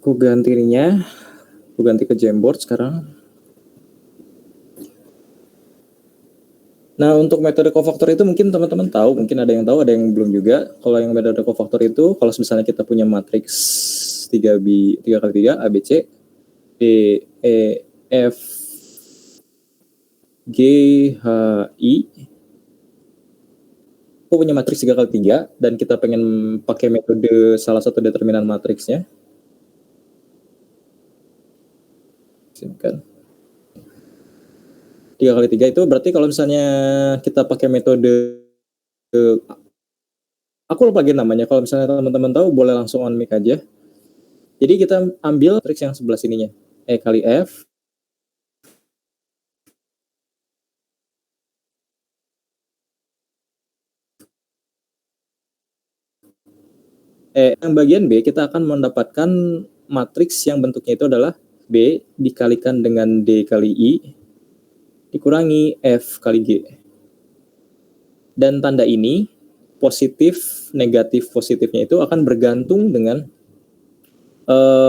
Aku ganti ininya, aku ganti ke Jamboard sekarang. Nah, untuk metode cofactor itu mungkin teman-teman tahu, mungkin ada yang tahu, ada yang belum juga. Kalau yang metode cofactor itu, kalau misalnya kita punya matriks 3 kali 3 A, B, C, D, E, F, G, H, I. Aku punya matriks 3 kali 3 dan kita pengen pakai metode salah satu determinan matriksnya. Kan 3 kali 3 itu berarti kalau misalnya kita pakai metode, aku lupa lagi namanya, kalau misalnya teman-teman tahu boleh langsung on mic aja. Jadi kita ambil matriks yang sebelah sininya, E kali F, yang bagian B kita akan mendapatkan matriks yang bentuknya itu adalah B dikalikan dengan D kali I dikurangi F kali G. Dan tanda ini positif, negatif, positifnya itu akan bergantung dengan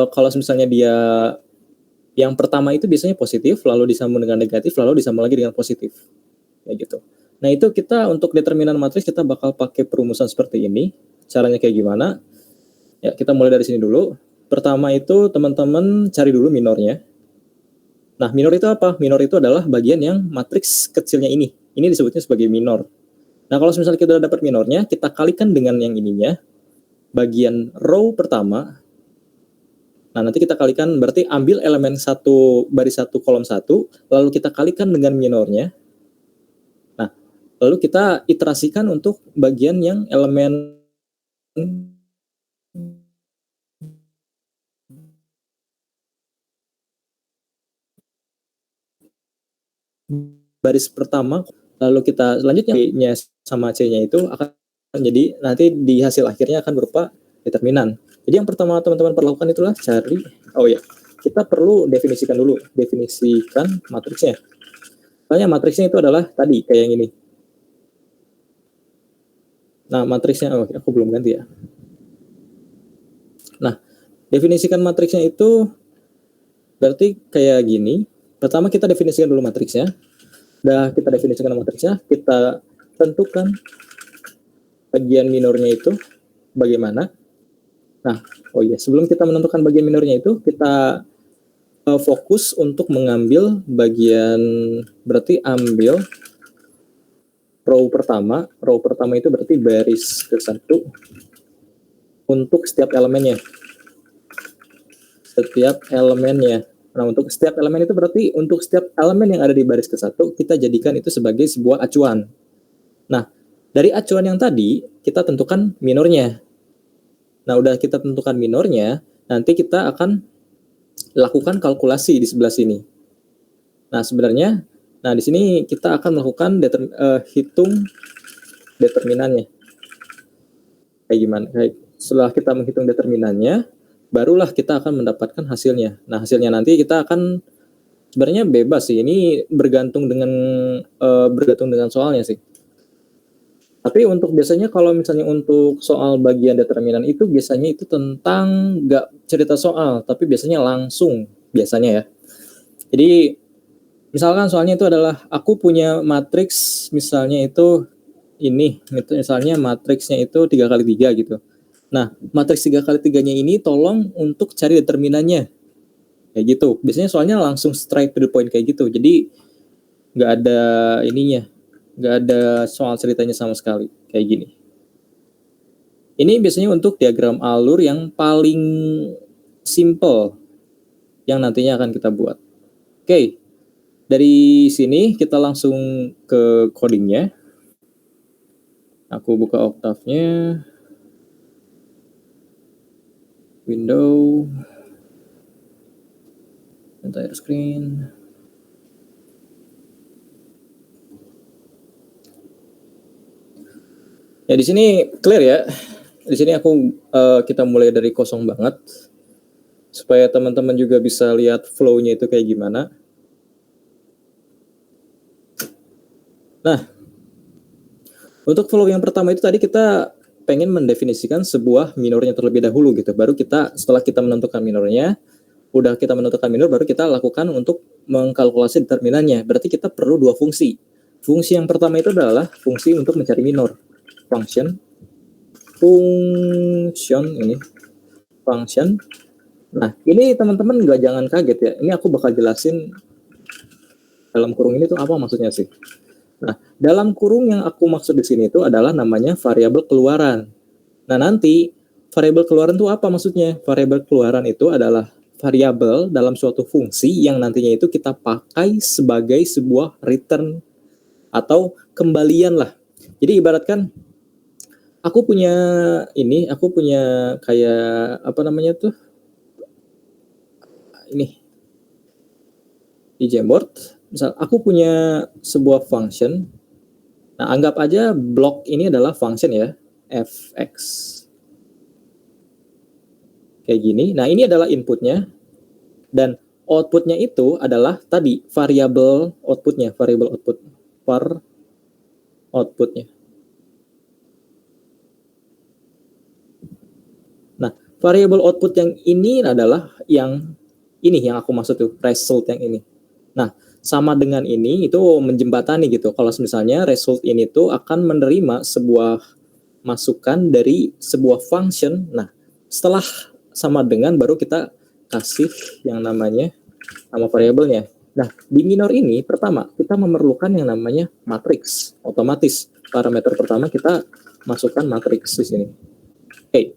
kalau misalnya dia yang pertama itu biasanya positif, lalu disambung dengan negatif, lalu disambung lagi dengan positif. Kayak gitu. Nah, itu kita untuk determinan matriks kita bakal pakai perumusan seperti ini. Caranya kayak gimana? Ya, kita mulai dari sini dulu. Pertama itu teman-teman cari dulu minornya. Nah, minor itu apa? Minor itu adalah bagian yang matriks kecilnya ini. Ini disebutnya sebagai minor. Nah, kalau misalnya kita udah dapat minornya, kita kalikan dengan yang ininya. Bagian row pertama. Nah, nanti kita kalikan, berarti ambil elemen satu baris satu kolom satu, lalu kita kalikan dengan minornya. Nah, lalu kita iterasikan untuk bagian yang elemen baris pertama, lalu kita selanjutnya B-nya sama C-nya itu akan jadi nanti di hasil akhirnya akan berupa determinan. Jadi yang pertama teman-teman perlu lakukan itulah cari, kita perlu definisikan dulu, definisikan matriksnya. Soalnya matriksnya itu adalah tadi kayak yang ini. Nah, matriksnya, aku belum ganti ya. Nah, definisikan matriksnya itu berarti kayak gini. Pertama kita definisikan dulu matriksnya. Udah kita definisikan matriksnya, kita tentukan bagian minornya itu bagaimana. Nah, sebelum kita menentukan bagian minornya itu, kita fokus untuk mengambil bagian, berarti ambil row pertama. Row pertama itu berarti baris ke-1 untuk setiap elemennya. Nah, untuk setiap elemen itu berarti untuk setiap elemen yang ada di baris ke-1 kita jadikan itu sebagai sebuah acuan. Nah, dari acuan yang tadi kita tentukan minornya. Nah, udah kita tentukan minornya, nanti kita akan lakukan kalkulasi di sebelah sini. Nah, sebenarnya di sini kita akan melakukan hitung determinannya. Kayak gimana? Setelah kita menghitung determinannya, barulah kita akan mendapatkan hasilnya. Nah, hasilnya nanti kita akan sebenarnya bebas sih. Ini bergantung dengan soalnya sih. Tapi untuk biasanya kalau misalnya untuk soal bagian determinan itu biasanya itu tentang nggak cerita soal, tapi biasanya langsung biasanya ya. Jadi misalkan soalnya itu adalah aku punya matriks misalnya itu ini, misalnya matriksnya itu 3 kali 3 gitu. Nah, matriks 3 kali 3-nya ini tolong untuk cari determinannya. Kayak gitu. Biasanya soalnya langsung straight to the point kayak gitu. Jadi nggak ada ininya, nggak ada soal ceritanya sama sekali. Kayak gini. Ini biasanya untuk diagram alur yang paling simple yang nantinya akan kita buat. Oke, dari sini kita langsung ke codingnya. Aku buka Octave-nya. Window. Entire screen. Ya di sini clear ya. Di sini kita mulai dari kosong banget supaya teman-teman juga bisa lihat flow-nya itu kayak gimana. Nah, untuk flow yang pertama itu tadi kita pengen mendefinisikan sebuah minornya terlebih dahulu gitu. Baru kita setelah kita menentukan minornya, udah kita menentukan minor, baru kita lakukan untuk mengkalkulasi determinannya. Berarti kita perlu dua fungsi. Fungsi yang pertama itu adalah fungsi untuk mencari minor. Function ini. Function. Nah, ini teman-teman jangan kaget ya. Ini aku bakal jelasin dalam kurung ini tuh apa maksudnya sih. Nah, dalam kurung yang aku maksud di sini itu adalah namanya variabel keluaran. Nah, nanti variabel keluaran itu apa maksudnya? Variabel keluaran itu adalah variabel dalam suatu fungsi yang nantinya itu kita pakai sebagai sebuah return atau kembalian lah. Jadi ibaratkan aku punya kayak apa namanya tuh? Ini di Jamboard. Misal aku punya sebuah function. Nah, anggap aja blok ini adalah function ya, fx. Kayak gini. Nah, ini adalah inputnya. Dan outputnya itu adalah tadi variabel outputnya, variabel output var outputnya. Nah, variabel output yang ini adalah yang aku maksud tuh, result yang ini. Nah, sama dengan ini itu menjembatani gitu. Kalau misalnya result ini tuh akan menerima sebuah masukan dari sebuah function. Nah, setelah sama dengan baru kita kasih yang namanya nama variabelnya. Nah, di minor ini pertama kita memerlukan yang namanya matriks. Otomatis parameter pertama kita masukkan matriks di sini. Oke.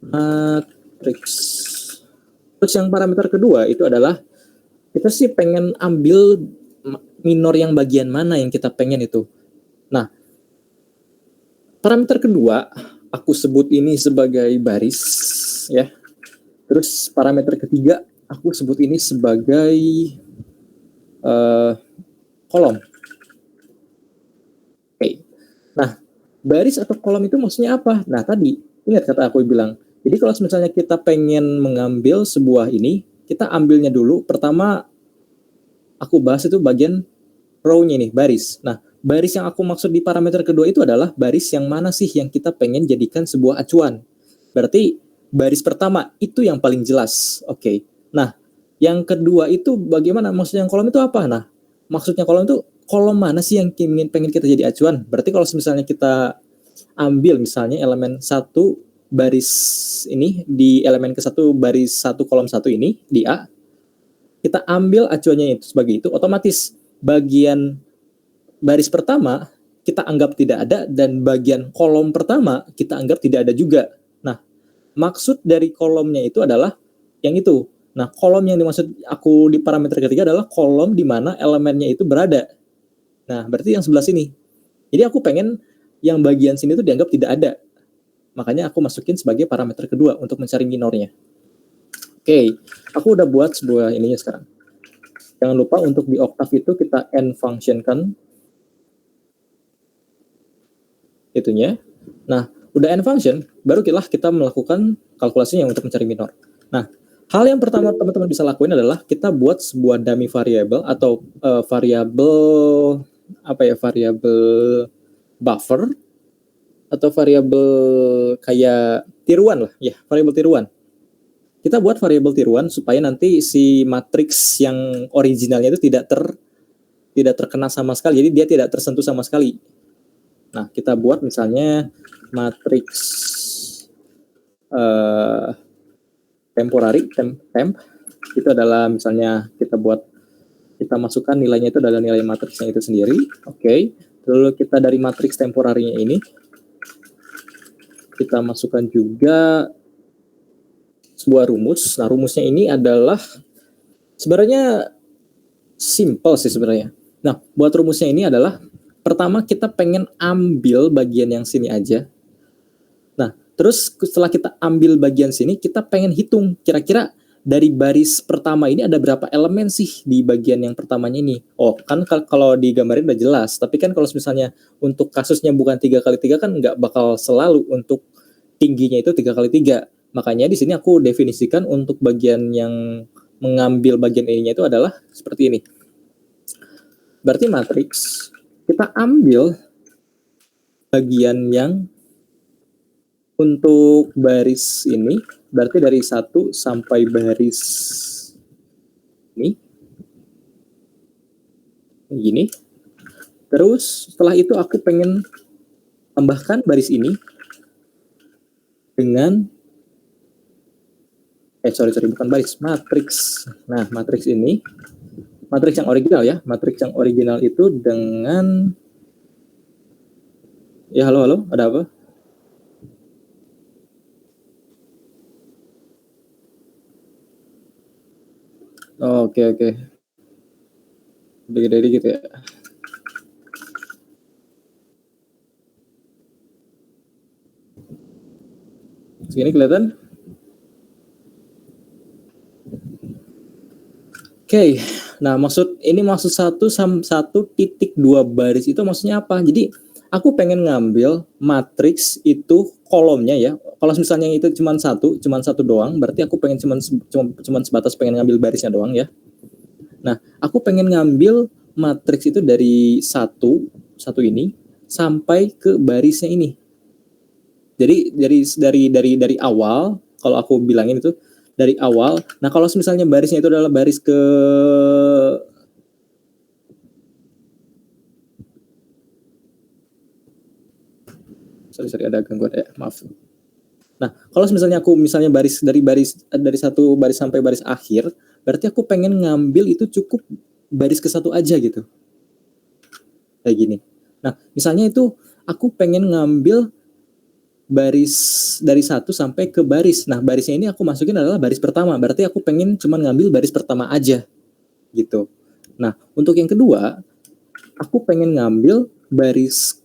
Matriks. Terus yang parameter kedua itu adalah kita sih pengen ambil minor yang bagian mana yang kita pengen itu. Nah, parameter kedua aku sebut ini sebagai baris ya. Terus parameter ketiga aku sebut ini sebagai kolom. Oke. Nah, baris atau kolom itu maksudnya apa? Nah, tadi ingat kata aku bilang. Jadi kalau misalnya kita pengen mengambil sebuah ini, kita ambilnya dulu. Pertama aku bahas itu bagian row-nya nih, baris. Nah, baris yang aku maksud di parameter kedua itu adalah baris yang mana sih yang kita pengen jadikan sebuah acuan. Berarti baris pertama itu yang paling jelas. Oke. Nah, yang kedua itu bagaimana? Maksudnya yang kolom itu apa? Nah, maksudnya kolom itu kolom mana sih yang pengen kita jadi acuan? Berarti kalau misalnya kita ambil misalnya elemen 1 baris ini di elemen ke-1 baris 1 kolom 1 ini di A, kita ambil acuannya itu sebagai itu, otomatis bagian baris pertama kita anggap tidak ada dan bagian kolom pertama kita anggap tidak ada juga. Nah, maksud dari kolomnya itu adalah yang itu. Nah, kolom yang dimaksud aku di parameter ketiga adalah kolom di mana elemennya itu berada. Nah, berarti yang sebelah sini. Jadi aku pengen yang bagian sini itu dianggap tidak ada. Makanya aku masukin sebagai parameter kedua untuk mencari minornya. Oke, aku udah buat sebuah ininya sekarang. Jangan lupa untuk di Octave itu kita n function-kan itunya. Nah, udah n function, baru kita melakukan kalkulasinya untuk mencari minor. Nah, hal yang pertama teman-teman bisa lakuin adalah kita buat sebuah dummy variable atau variabel buffer atau variabel kayak tiruan lah, ya, variabel tiruan. Kita buat variabel tiruan supaya nanti si matriks yang originalnya itu tidak terkena sama sekali, jadi dia tidak tersentuh sama sekali. Nah, kita buat misalnya matriks temporary temp itu adalah misalnya kita masukkan nilainya itu adalah nilai matriksnya itu sendiri. Oke. Lalu kita dari matriks temporarinya ini kita masukkan juga sebuah rumus. Nah, rumusnya ini adalah sebenarnya simple sih sebenarnya. Nah, buat rumusnya ini adalah pertama kita pengen ambil bagian yang sini aja. Nah, terus setelah kita ambil bagian sini, kita pengen hitung kira-kira dari baris pertama ini ada berapa elemen sih di bagian yang pertamanya ini. Oh, kan kalau digambarin udah jelas. Tapi kan kalau misalnya untuk kasusnya bukan 3x3 kan nggak bakal selalu untuk tingginya itu 3x3. Makanya di sini aku definisikan untuk bagian yang mengambil bagian ininya itu adalah seperti ini. Berarti matriks kita ambil bagian yang untuk baris ini berarti dari 1 sampai baris ini gini. Terus setelah itu aku pengen tambahkan baris ini dengan bukan baris, matriks. Nah, matriks ini, matriks yang original ya, matriks yang original itu dengan, ya halo, ada apa? Oh, oke. Gede gitu ya. Segini kelihatan? Oke. Nah, maksud 1.1.2 baris itu maksudnya apa? Jadi aku pengen ngambil matriks itu kolomnya ya. Kalau misalnya itu cuma satu doang, berarti aku pengen cuma sebatas pengen ngambil barisnya doang ya. Nah, aku pengen ngambil matriks itu dari satu ini sampai ke barisnya ini. Jadi dari awal, kalau aku bilangin itu dari awal. Nah, kalau misalnya barisnya itu adalah baris ke sorry ada gangguan ya, maaf. Nah, kalau misalnya aku baris dari satu baris sampai baris akhir, berarti aku pengen ngambil itu cukup baris ke satu aja gitu. Kayak gini. Nah, misalnya itu aku pengen ngambil baris dari 1 sampai ke baris. Nah, barisnya ini aku masukin adalah baris pertama. Berarti aku pengen cuma ngambil baris pertama aja. Gitu. Nah, untuk yang kedua, aku pengen ngambil baris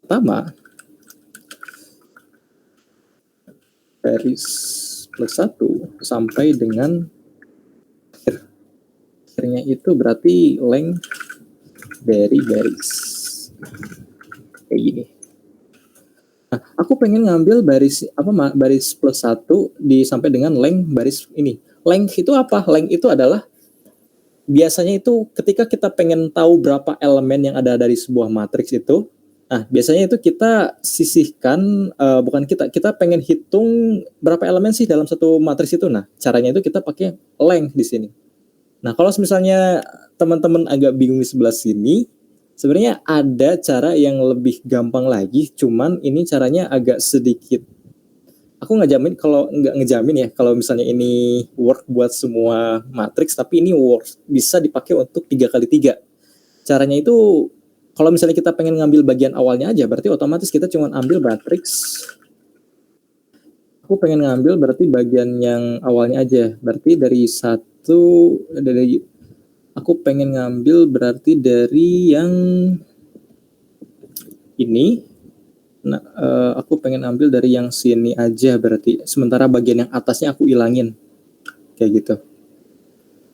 pertama, baris plus 1 sampai dengan akhirnya itu berarti length dari baris. Kayak gini. Nah, aku pengen ngambil baris plus 1 sampai dengan length baris ini. Length itu apa? Length itu adalah biasanya itu ketika kita pengen tahu berapa elemen yang ada dari sebuah matriks itu, nah biasanya itu kita sisihkan, kita pengen hitung berapa elemen sih dalam satu matriks itu. Nah, caranya itu kita pakai length di sini. Nah, kalau misalnya teman-teman agak bingung di sebelah sini, sebenarnya ada cara yang lebih gampang lagi, cuman ini caranya agak sedikit, aku nggak ngejamin ya kalau misalnya ini work buat semua matriks, tapi ini work bisa dipakai untuk 3x3. Caranya itu kalau misalnya kita pengen ngambil bagian awalnya aja, berarti otomatis kita cuma ambil matriks. Aku pengen ngambil berarti bagian yang awalnya aja, berarti aku pengen ngambil berarti dari yang ini. Nah, aku pengen ambil dari yang sini aja berarti. Sementara bagian yang atasnya aku ilangin. Kayak gitu.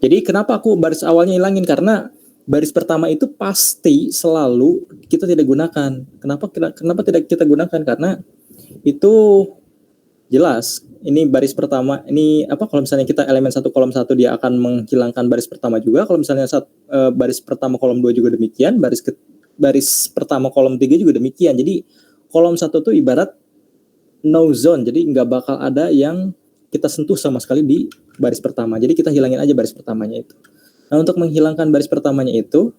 Jadi kenapa aku baris awalnya ilangin? Karena baris pertama itu pasti selalu kita tidak gunakan. Kenapa tidak kita gunakan? Karena itu jelas. Ini baris pertama, ini kalau misalnya kita elemen 1 kolom 1 dia akan menghilangkan baris pertama juga. Kalau misalnya baris pertama kolom 2 juga demikian, baris pertama kolom 3 juga demikian. Jadi kolom 1 tuh ibarat no zone, jadi nggak bakal ada yang kita sentuh sama sekali di baris pertama. Jadi kita hilangin aja baris pertamanya itu. Nah, untuk menghilangkan baris pertamanya itu,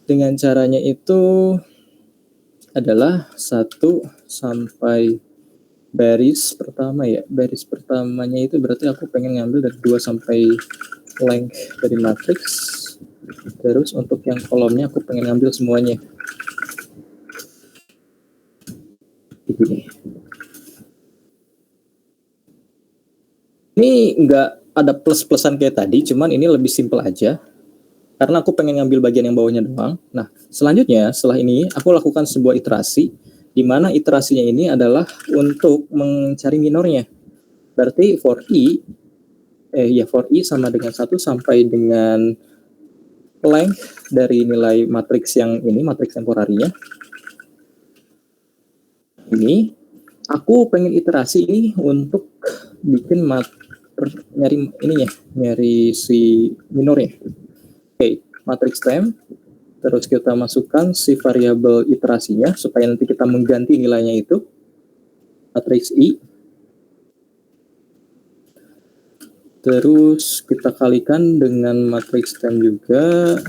dengan caranya itu adalah 1 sampai baris pertama ya. Baris pertamanya itu berarti aku pengen ngambil dari 2 sampai length dari matriks. Terus untuk yang kolomnya aku pengen ngambil semuanya. Ini nggak ada plus-plusan kayak tadi, cuman ini lebih simple aja. Karena aku pengen ngambil bagian yang bawahnya doang. Nah, selanjutnya setelah ini aku lakukan sebuah iterasi, di mana iterasinya ini adalah untuk mencari minornya. Berarti for i sama dengan 1 sampai dengan length dari nilai matriks yang ini, matriks temporarinya. Ini aku pengen iterasi ini untuk bikin nyari si minornya. Oke, matriks temp, terus kita masukkan si variabel iterasinya supaya nanti kita mengganti nilainya itu. matriks I. Terus kita kalikan dengan matriks stem juga.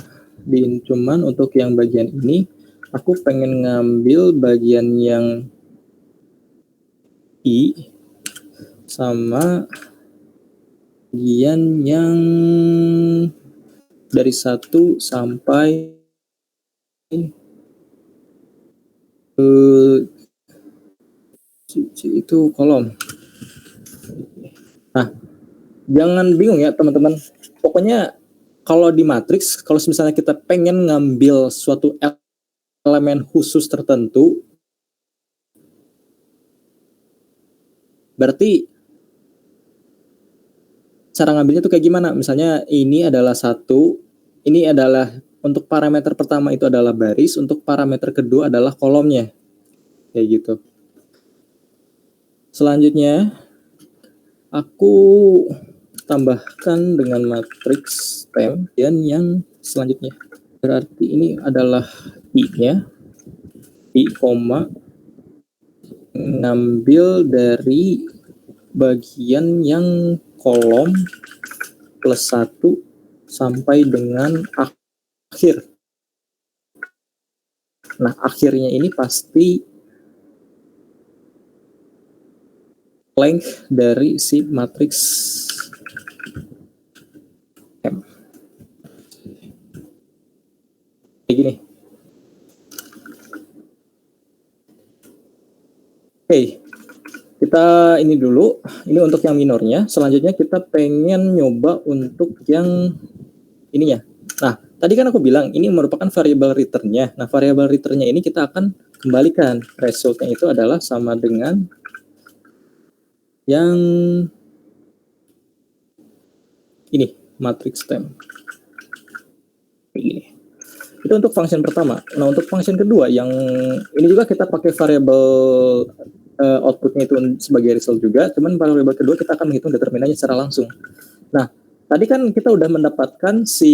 Cuman untuk yang bagian ini, aku pengen ngambil bagian yang I sama bagian yang dari 1 sampai itu kolom. Nah, jangan bingung ya teman-teman. Pokoknya kalau di matriks, kalau misalnya kita pengen ngambil suatu elemen khusus tertentu, berarti cara ngambilnya tuh kayak gimana? Misalnya ini adalah 1, ini adalah untuk parameter pertama itu adalah baris, untuk parameter kedua adalah kolomnya. Kayak gitu. Selanjutnya, aku tambahkan dengan matriks stem dan yang selanjutnya. Berarti ini adalah I-nya. I, ngambil dari bagian yang kolom plus 1 sampai dengan akhir. Nah, akhirnya ini pasti length dari si matriks M. Kayak gini. Oke, kita ini dulu. Ini untuk yang minornya. Selanjutnya kita pengen nyoba untuk yang ininya. Nah, tadi kan aku bilang ini merupakan variable return-nya. Nah, variable return-nya ini kita akan kembalikan. Result-nya itu adalah sama dengan yang ini, matrix stem. Ini. Itu untuk function pertama. Nah, untuk function kedua yang ini juga kita pakai variable outputnya itu sebagai result juga, cuman variable kedua kita akan menghitung determinannya secara langsung. Nah, tadi kan kita udah mendapatkan si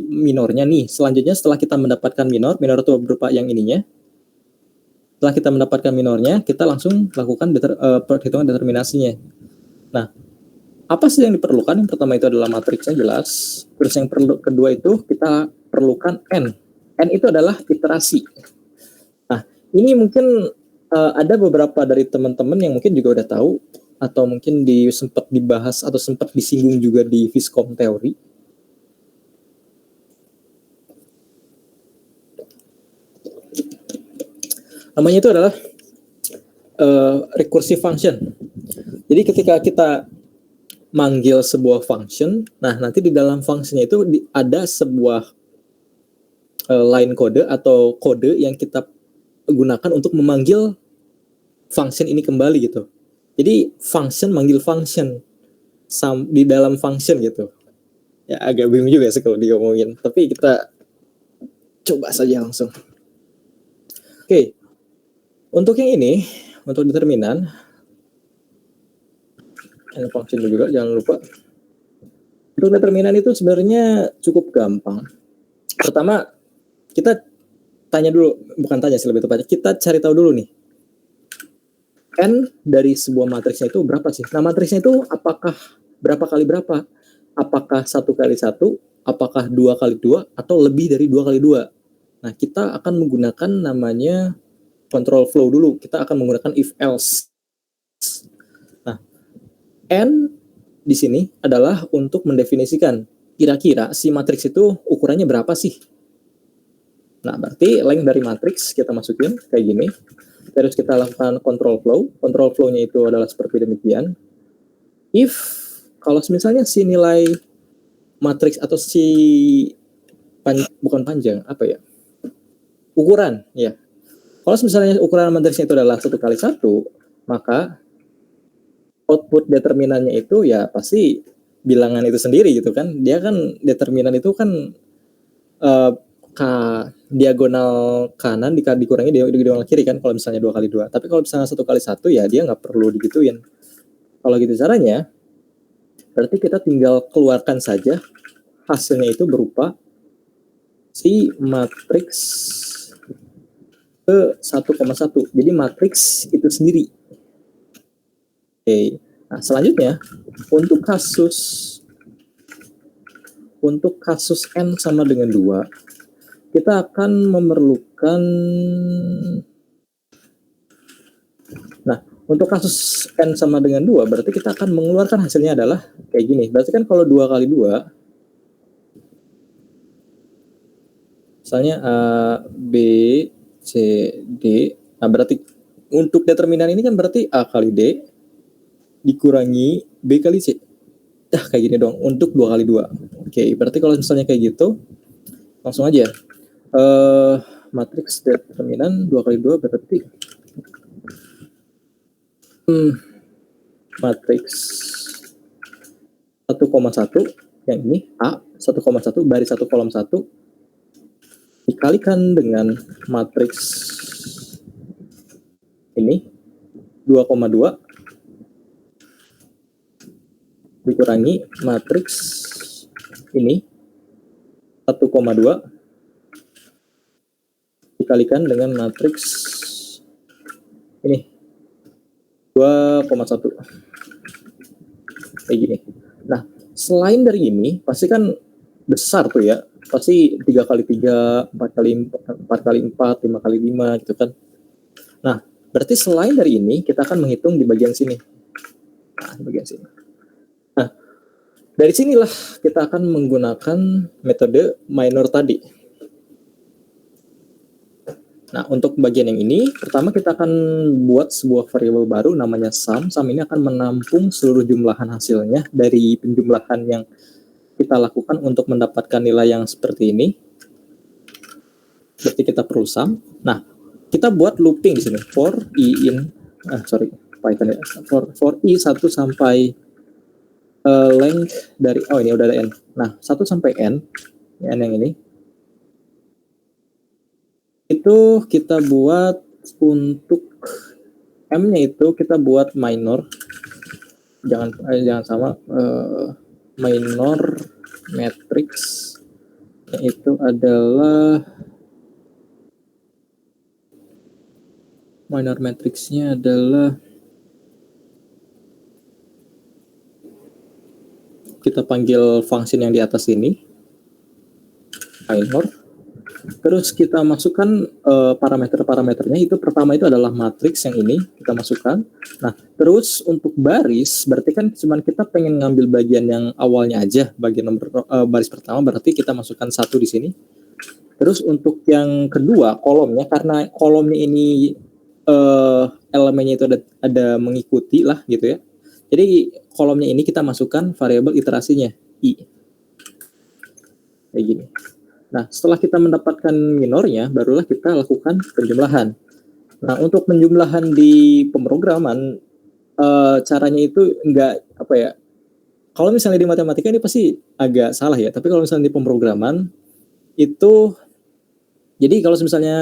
minornya nih. Selanjutnya setelah kita mendapatkan minor itu berupa yang ininya. Setelah kita mendapatkan minornya, kita langsung lakukan perhitungan determinasinya. Nah, apa sih yang diperlukan? Yang pertama itu adalah matriksnya jelas. Terus yang kedua itu kita perlukan N. N itu adalah iterasi. Nah, ini mungkin ada beberapa dari teman-teman yang mungkin juga udah tahu, atau mungkin sempat dibahas atau sempat disinggung juga di Viscom teori. Namanya itu adalah recursive function. Jadi ketika kita manggil sebuah function, nah nanti di dalam functionnya itu ada sebuah line kode atau kode yang kita gunakan untuk memanggil function ini kembali gitu. Jadi function manggil function di dalam function gitu. Ya agak bingung juga sih kalau diomongin, tapi kita coba saja langsung. Oke. Untuk yang ini, untuk determinan, and function juga jangan lupa. Untuk determinan itu sebenarnya cukup gampang. Pertama, kita tanya dulu, bukan tanya sih lebih tepatnya, kita cari tahu dulu nih. N dari sebuah matriksnya itu berapa sih? Nah, matriksnya itu apakah berapa kali berapa? Apakah 1 kali 1, apakah 2 kali 2, atau lebih dari 2 kali 2? Nah, kita akan menggunakan namanya control flow dulu. Kita akan menggunakan if else. Nah, N di sini adalah untuk mendefinisikan kira-kira si matriks itu ukurannya berapa sih. Nah, berarti length dari matriks kita masukin kayak gini. Terus kita lakukan control flow. Control flow-nya itu adalah seperti demikian. If kalau misalnya si nilai matriks atau si bukan panjang, apa ya? Ukuran, ya. Kalau misalnya ukuran matriksnya itu adalah 1 kali 1, maka output determinannya itu ya pasti bilangan itu sendiri gitu kan. Dia kan determinan itu kan diagonal kanan dikurangi diagonal kiri kan kalau misalnya 2 kali 2. Tapi kalau misalnya 1 kali 1 ya dia nggak perlu digituin. Kalau gitu caranya, berarti kita tinggal keluarkan saja hasilnya itu berupa si matriks ke 1,1. Jadi matriks itu sendiri. Oke. Nah, selanjutnya untuk kasus n sama dengan 2, kita akan memerlukan, nah untuk kasus n sama dengan 2 berarti kita akan mengeluarkan hasilnya adalah kayak gini. Berarti kan kalau 2 kali 2, misalnya A, B, C, D, nah berarti untuk determinan ini kan berarti A kali D dikurangi B kali C. Kayak gini dong, untuk 2 kali 2. Oke, berarti kalau misalnya kayak gitu, langsung aja. Matriks determinan 2 kali 2 berarti matriks 1,1 yang ini A 1,1 baris 1 kolom 1 dikalikan dengan matriks ini 2,2 dikurangi matriks ini 1,2 dikalikan dengan matriks ini 2,1 kayak gini. Nah, selain dari ini pasti kan besar tuh ya, pasti 3 kali 3, 4 kali 4, 4 kali 4, 5 kali 5 gitu kan. Nah, berarti selain dari ini kita akan menghitung di bagian sini. Nah, di bagian sini. Nah, dari sinilah kita akan menggunakan metode minor tadi. Nah, untuk bagian yang ini, pertama kita akan buat sebuah variabel baru namanya sum. Sum ini akan menampung seluruh jumlahan hasilnya dari penjumlahan yang kita lakukan untuk mendapatkan nilai yang seperti ini. Berarti kita perlu sum. Nah, kita buat looping di sini for i in Python ya. For i 1 sampai length dari ini udah ada n. Nah, 1 sampai n yang ini itu kita buat untuk m-nya itu kita buat minor, jangan sama, minor matrix itu adalah minor matrixnya adalah kita panggil function yang di atas ini minor. Terus kita masukkan parameter-parameternya, itu pertama itu adalah matriks yang ini kita masukkan. Nah, terus untuk baris berarti kan cuman kita pengen ngambil bagian yang awalnya aja, bagian nomor baris pertama berarti kita masukkan 1 di sini. Terus untuk yang kedua kolomnya, karena kolomnya ini elemennya itu ada mengikuti lah gitu ya. Jadi kolomnya ini kita masukkan variabel iterasinya i. Kayak gini. Nah, setelah kita mendapatkan minornya, barulah kita lakukan penjumlahan. Nah, untuk penjumlahan di pemrograman, caranya itu enggak apa ya, kalau misalnya di matematika ini pasti agak salah ya, tapi kalau misalnya di pemrograman, itu, jadi kalau misalnya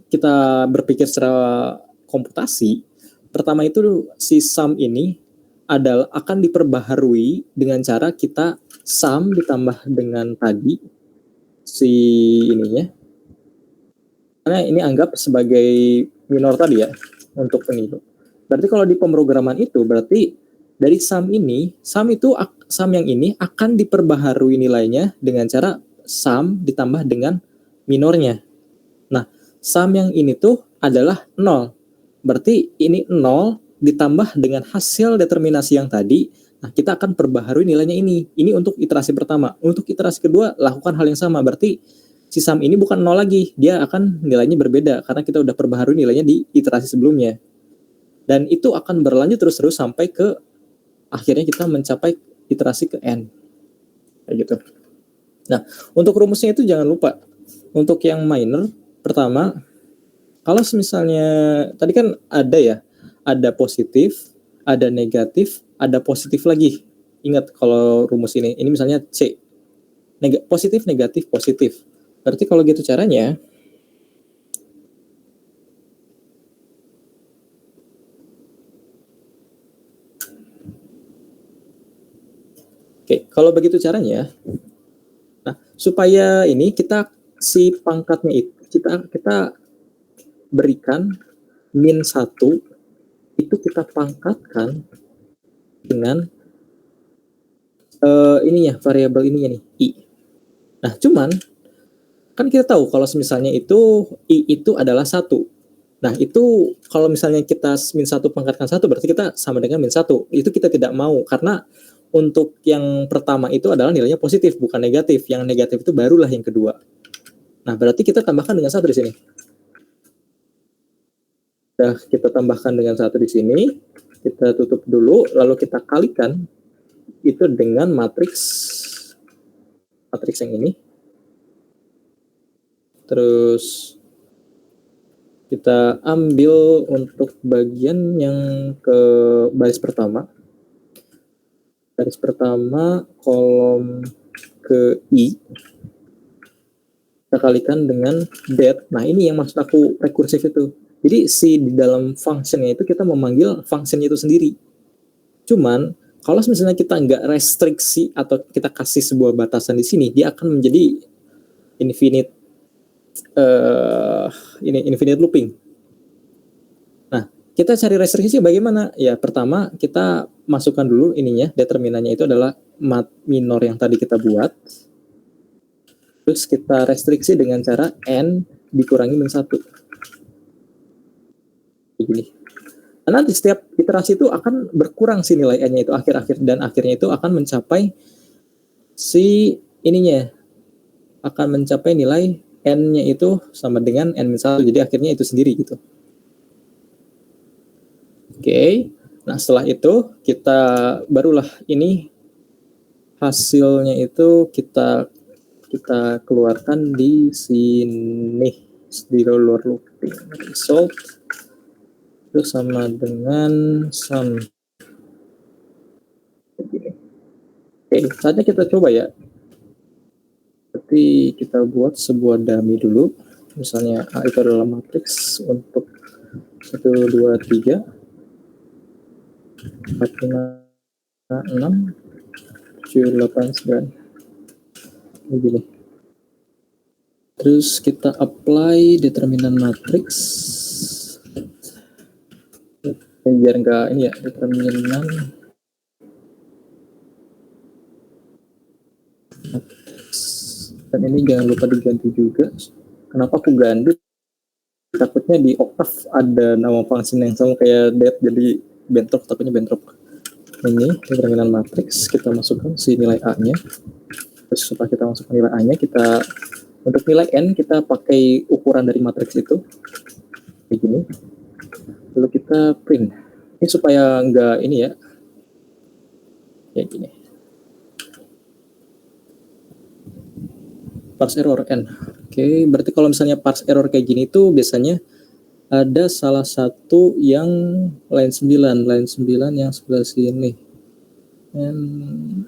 kita berpikir secara komputasi, pertama itu si sum ini akan diperbaharui dengan cara kita sum ditambah dengan tadi, si ininya, karena ini anggap sebagai minor tadi ya untuk ini. Berarti kalau di pemrograman itu berarti dari sum yang ini akan diperbaharui nilainya dengan cara sum ditambah dengan minornya. Nah, sum yang ini tuh adalah 0. Berarti ini 0 ditambah dengan hasil determinasi yang tadi. Nah, kita akan perbaharui nilainya ini. Ini untuk iterasi pertama. Untuk iterasi kedua, lakukan hal yang sama. Berarti si sum ini bukan 0 lagi. Dia akan nilainya berbeda karena kita udah perbaharui nilainya di iterasi sebelumnya. Dan itu akan berlanjut terus-terus sampai ke akhirnya kita mencapai iterasi ke n. Kayak gitu. Nah, untuk rumusnya itu jangan lupa. Untuk yang minor, pertama, kalau misalnya tadi kan ada ya, ada positif, ada negatif, ada positif lagi. Ingat kalau rumus ini misalnya C. Positif, negatif, positif. Berarti kalau gitu caranya, oke, kalau begitu caranya, nah supaya ini kita si pangkatnya itu kita berikan min 1 itu kita pangkatkan dengan ininya, variabel ininya nih, I. Nah, cuman kan kita tahu kalau misalnya itu I itu adalah 1. Nah, itu kalau misalnya kita min 1 pangkatkan 1 berarti kita sama dengan min 1. Itu kita tidak mau karena untuk yang pertama itu adalah nilainya positif bukan negatif. Yang negatif itu barulah yang kedua. Nah, berarti kita tambahkan dengan 1 di sini. Nah, kita tambahkan dengan 1 di sini. Kita tutup dulu lalu kita kalikan itu dengan matriks yang ini. Terus kita ambil untuk bagian yang ke baris pertama. Baris pertama kolom ke I. Kita kalikan dengan that. Nah, ini yang maksud aku rekursif itu. Jadi si di dalam functionnya itu kita memanggil functionnya itu sendiri. Cuman kalau misalnya kita nggak restriksi atau kita kasih sebuah batasan di sini, dia akan menjadi infinite infinite looping. Nah, kita cari restriksi bagaimana? Ya, pertama kita masukkan dulu ininya, determinannya itu adalah mat minor yang tadi kita buat. Terus kita restriksi dengan cara n dikurangi min 1. Begini. Nah, nanti setiap iterasi itu akan berkurang si nilai n-nya itu akhir-akhir dan akhirnya itu akan mencapai si ininya akan mencapai nilai n-nya itu sama dengan n min 1. Jadi akhirnya itu sendiri gitu. Oke. Nah, setelah itu kita barulah ini hasilnya itu kita keluarkan di sini di luar looping result itu sama dengan sum. Oke, saatnya kita coba ya. Berarti kita buat sebuah dummy dulu. Misalnya A itu adalah matriks untuk 1, 2, 3 4, 5, 6 7, 8, 9 begini. Terus kita apply determinan matriks biar enggak ini ya, determinan matriks. Dan ini jangan lupa diganti juga. Kenapa aku ganti? Takutnya di Octave ada nama function yang sama kayak that, jadi bentrok, takutnya bentrok. Ini determinan matriks, kita masukkan si nilai A-nya. Terus setelah kita masukkan nilai A-nya, kita untuk nilai N kita pakai ukuran dari matriks itu begini. Lalu kita print. Ini supaya enggak ini ya. Kayak gini. Parse error N. Oke, berarti kalau misalnya parse error kayak gini tuh biasanya ada salah satu yang line 9 yang sebelah sini. And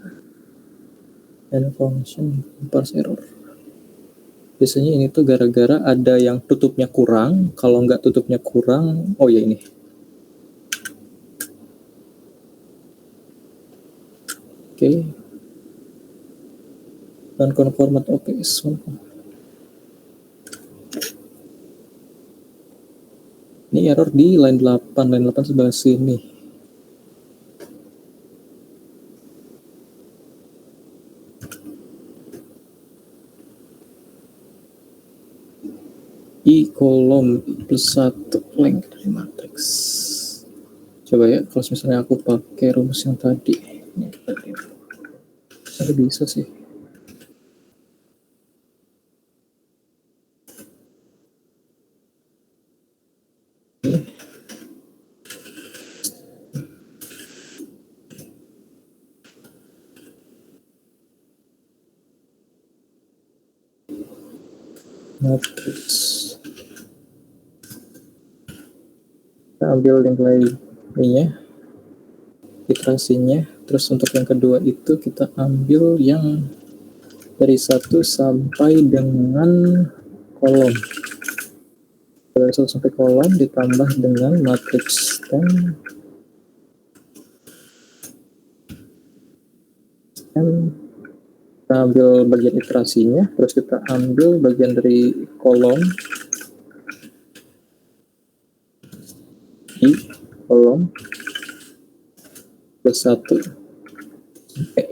function parse error. Biasanya ini tuh gara-gara ada yang tutupnya kurang. Kalau nggak tutupnya kurang, oh ya ini. Oke. Dan conformat OPS. Ini error di line 8 sebelah sini. I kolom plus 1 length dari matriks. Coba ya, kalau misalnya aku pakai rumus yang tadi. Ini bisa sih. Matriks. Kita ambil nilai ini iterasinya. Terus untuk yang kedua itu kita ambil yang dari 1 sampai dengan kolom. Dari 1 sampai kolom ditambah dengan matriks 10 kita ambil bagian iterasinya, terus kita ambil bagian dari kolom I kolom plus plus 1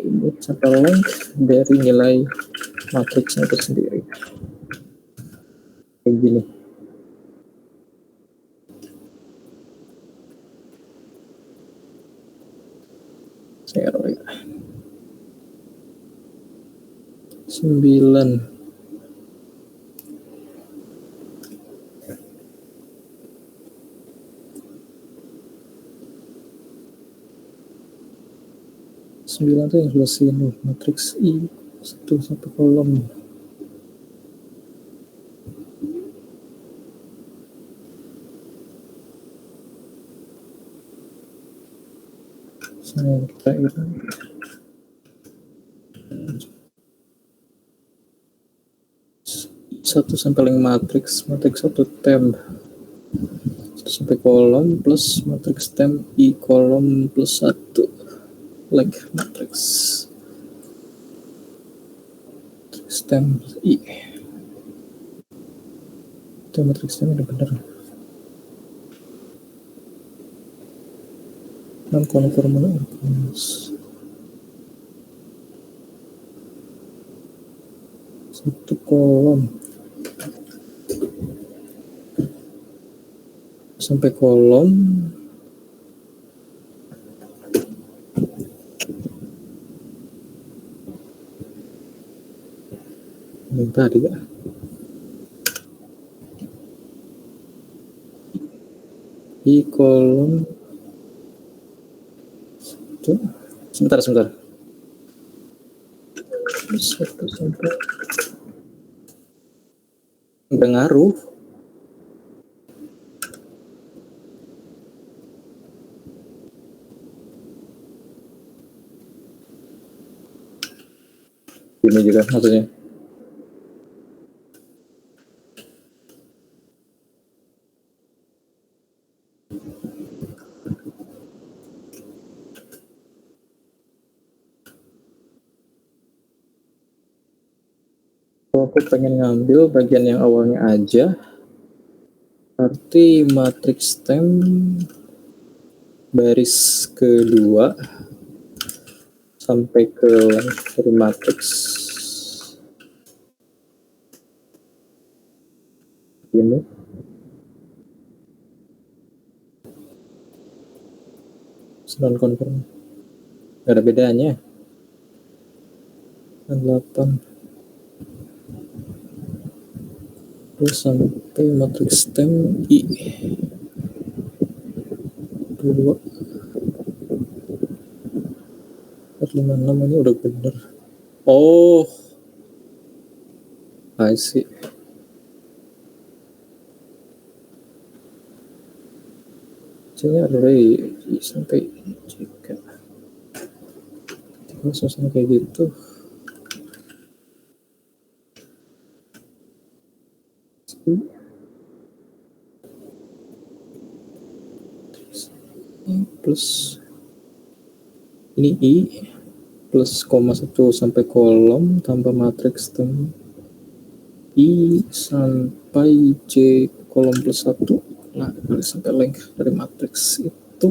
ini sampai length dari nilai matriksnya itu sendiri. Kayak gini. Zero ya. 9 9 tuh yang sebelah sini, matriks I 1 sampai kolom. Saya kita ini 1 sampai link matriks 1 temp 1 sampai kolom plus matriks temp I kolom plus 1 link matriks temp I itu matriks temp udah bener non conformal arguments 1 kolom sampai kolom yang tadi ya I kolom 1 sebentar 1 sampai nggak ngaruh ini juga maksudnya kalau aku pengen ngambil bagian yang awalnya aja berarti matriks temp baris kedua sampai ke dari matriks ini non conform nggak ada bedanya 8 terus sampai matriks temp I 2 456 ini udah bener. Oh I see. Jadi array sampai jika suasana kayak gitu plus ini I plus koma 1 sampai kolom tambah matriks temp I sampai J kolom plus 1 nah sampai length dari matriks itu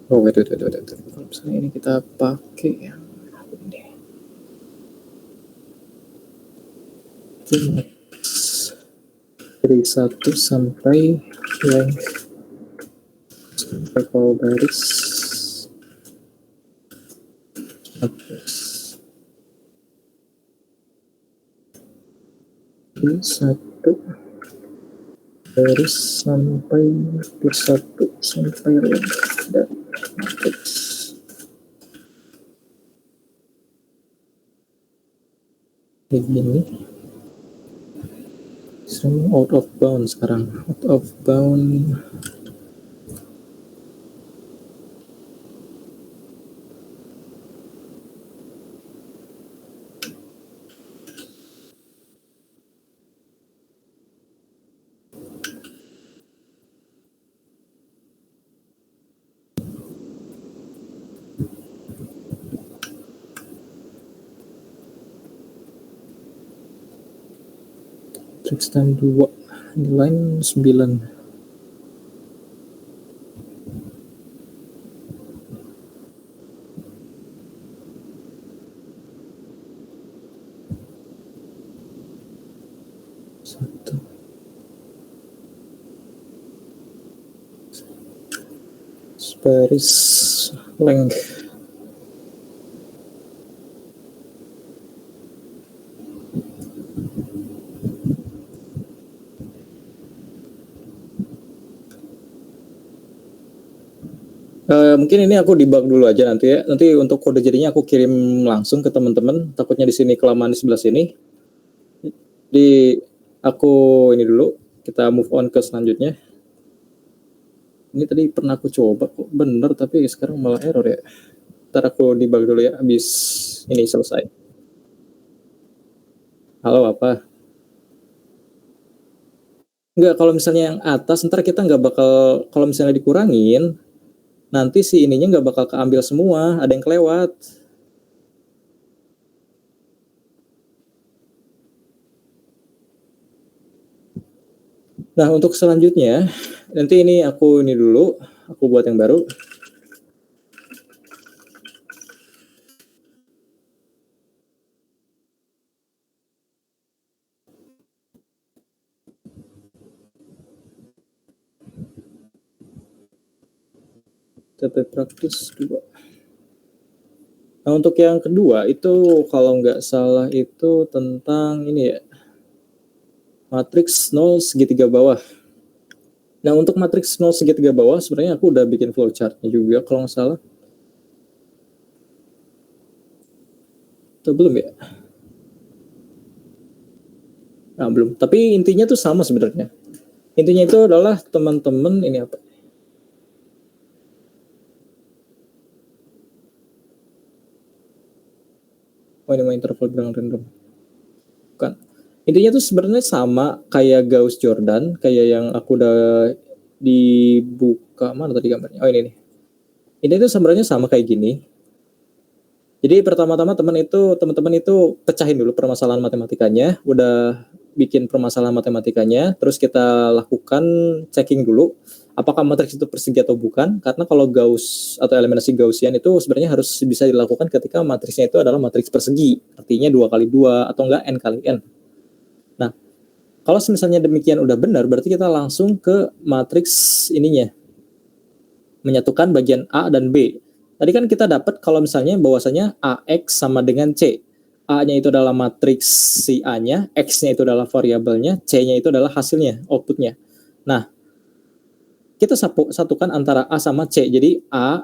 oh wait. Kalau misalnya ini kita pakai yang ini dari 1 sampai length sampai kalau baris ini 1 baris sampai plus 1 sampai length dan matriks kayak gini. Out of bound sekarang out of bound Matrix time 2 nilai 9. Paris length. Mungkin ini aku debug dulu aja nanti ya. Nanti untuk kode jadinya aku kirim langsung ke teman-teman. Takutnya di sini kelamaan di sebelah sini. Di aku ini dulu. Kita move on ke selanjutnya. Ini tadi pernah aku coba kok bener, tapi sekarang malah error ya. Ntar aku debug dulu ya, habis ini selesai. Halo, apa? Enggak, kalau misalnya yang atas, ntar kita nggak bakal, kalau misalnya dikurangin, nanti si ininya nggak bakal keambil semua, ada yang kelewat. Nah, untuk selanjutnya, nanti ini aku ini dulu, aku buat yang baru. TP praktis 2. Nah, untuk yang kedua itu kalau nggak salah itu tentang ini ya, matriks 0 segitiga bawah. Nah, untuk matriks 0 segitiga bawah sebenarnya aku udah bikin flowchartnya juga kalau nggak salah. Atau belum ya? Nah, belum. Tapi intinya tuh sama sebenarnya. Intinya itu adalah teman-teman ini apa? Oh, ini mau interval bilang random. Bukan. Intinya tuh sebenarnya sama kayak Gauss Jordan, kayak yang aku udah dibuka, mana tadi gambarnya? Oh, ini nih. Ini tuh sebenarnya sama kayak gini. Jadi pertama-tama teman-teman itu pecahin dulu permasalahan matematikanya, udah bikin permasalahan matematikanya, terus kita lakukan checking dulu apakah matriks itu persegi atau bukan, karena kalau Gauss atau eliminasi Gaussian itu sebenarnya harus bisa dilakukan ketika matriksnya itu adalah matriks persegi, artinya 2 kali 2 atau enggak n kali n. Nah, kalau misalnya demikian udah benar, berarti kita langsung ke matriks ininya, menyatukan bagian A dan B. Tadi kan kita dapat kalau misalnya bahwasanya AX sama dengan C. A-nya itu adalah matriks si A-nya, X-nya itu adalah variabelnya, C-nya itu adalah hasilnya, outputnya. Nah, kita satukan antara A sama C. Jadi A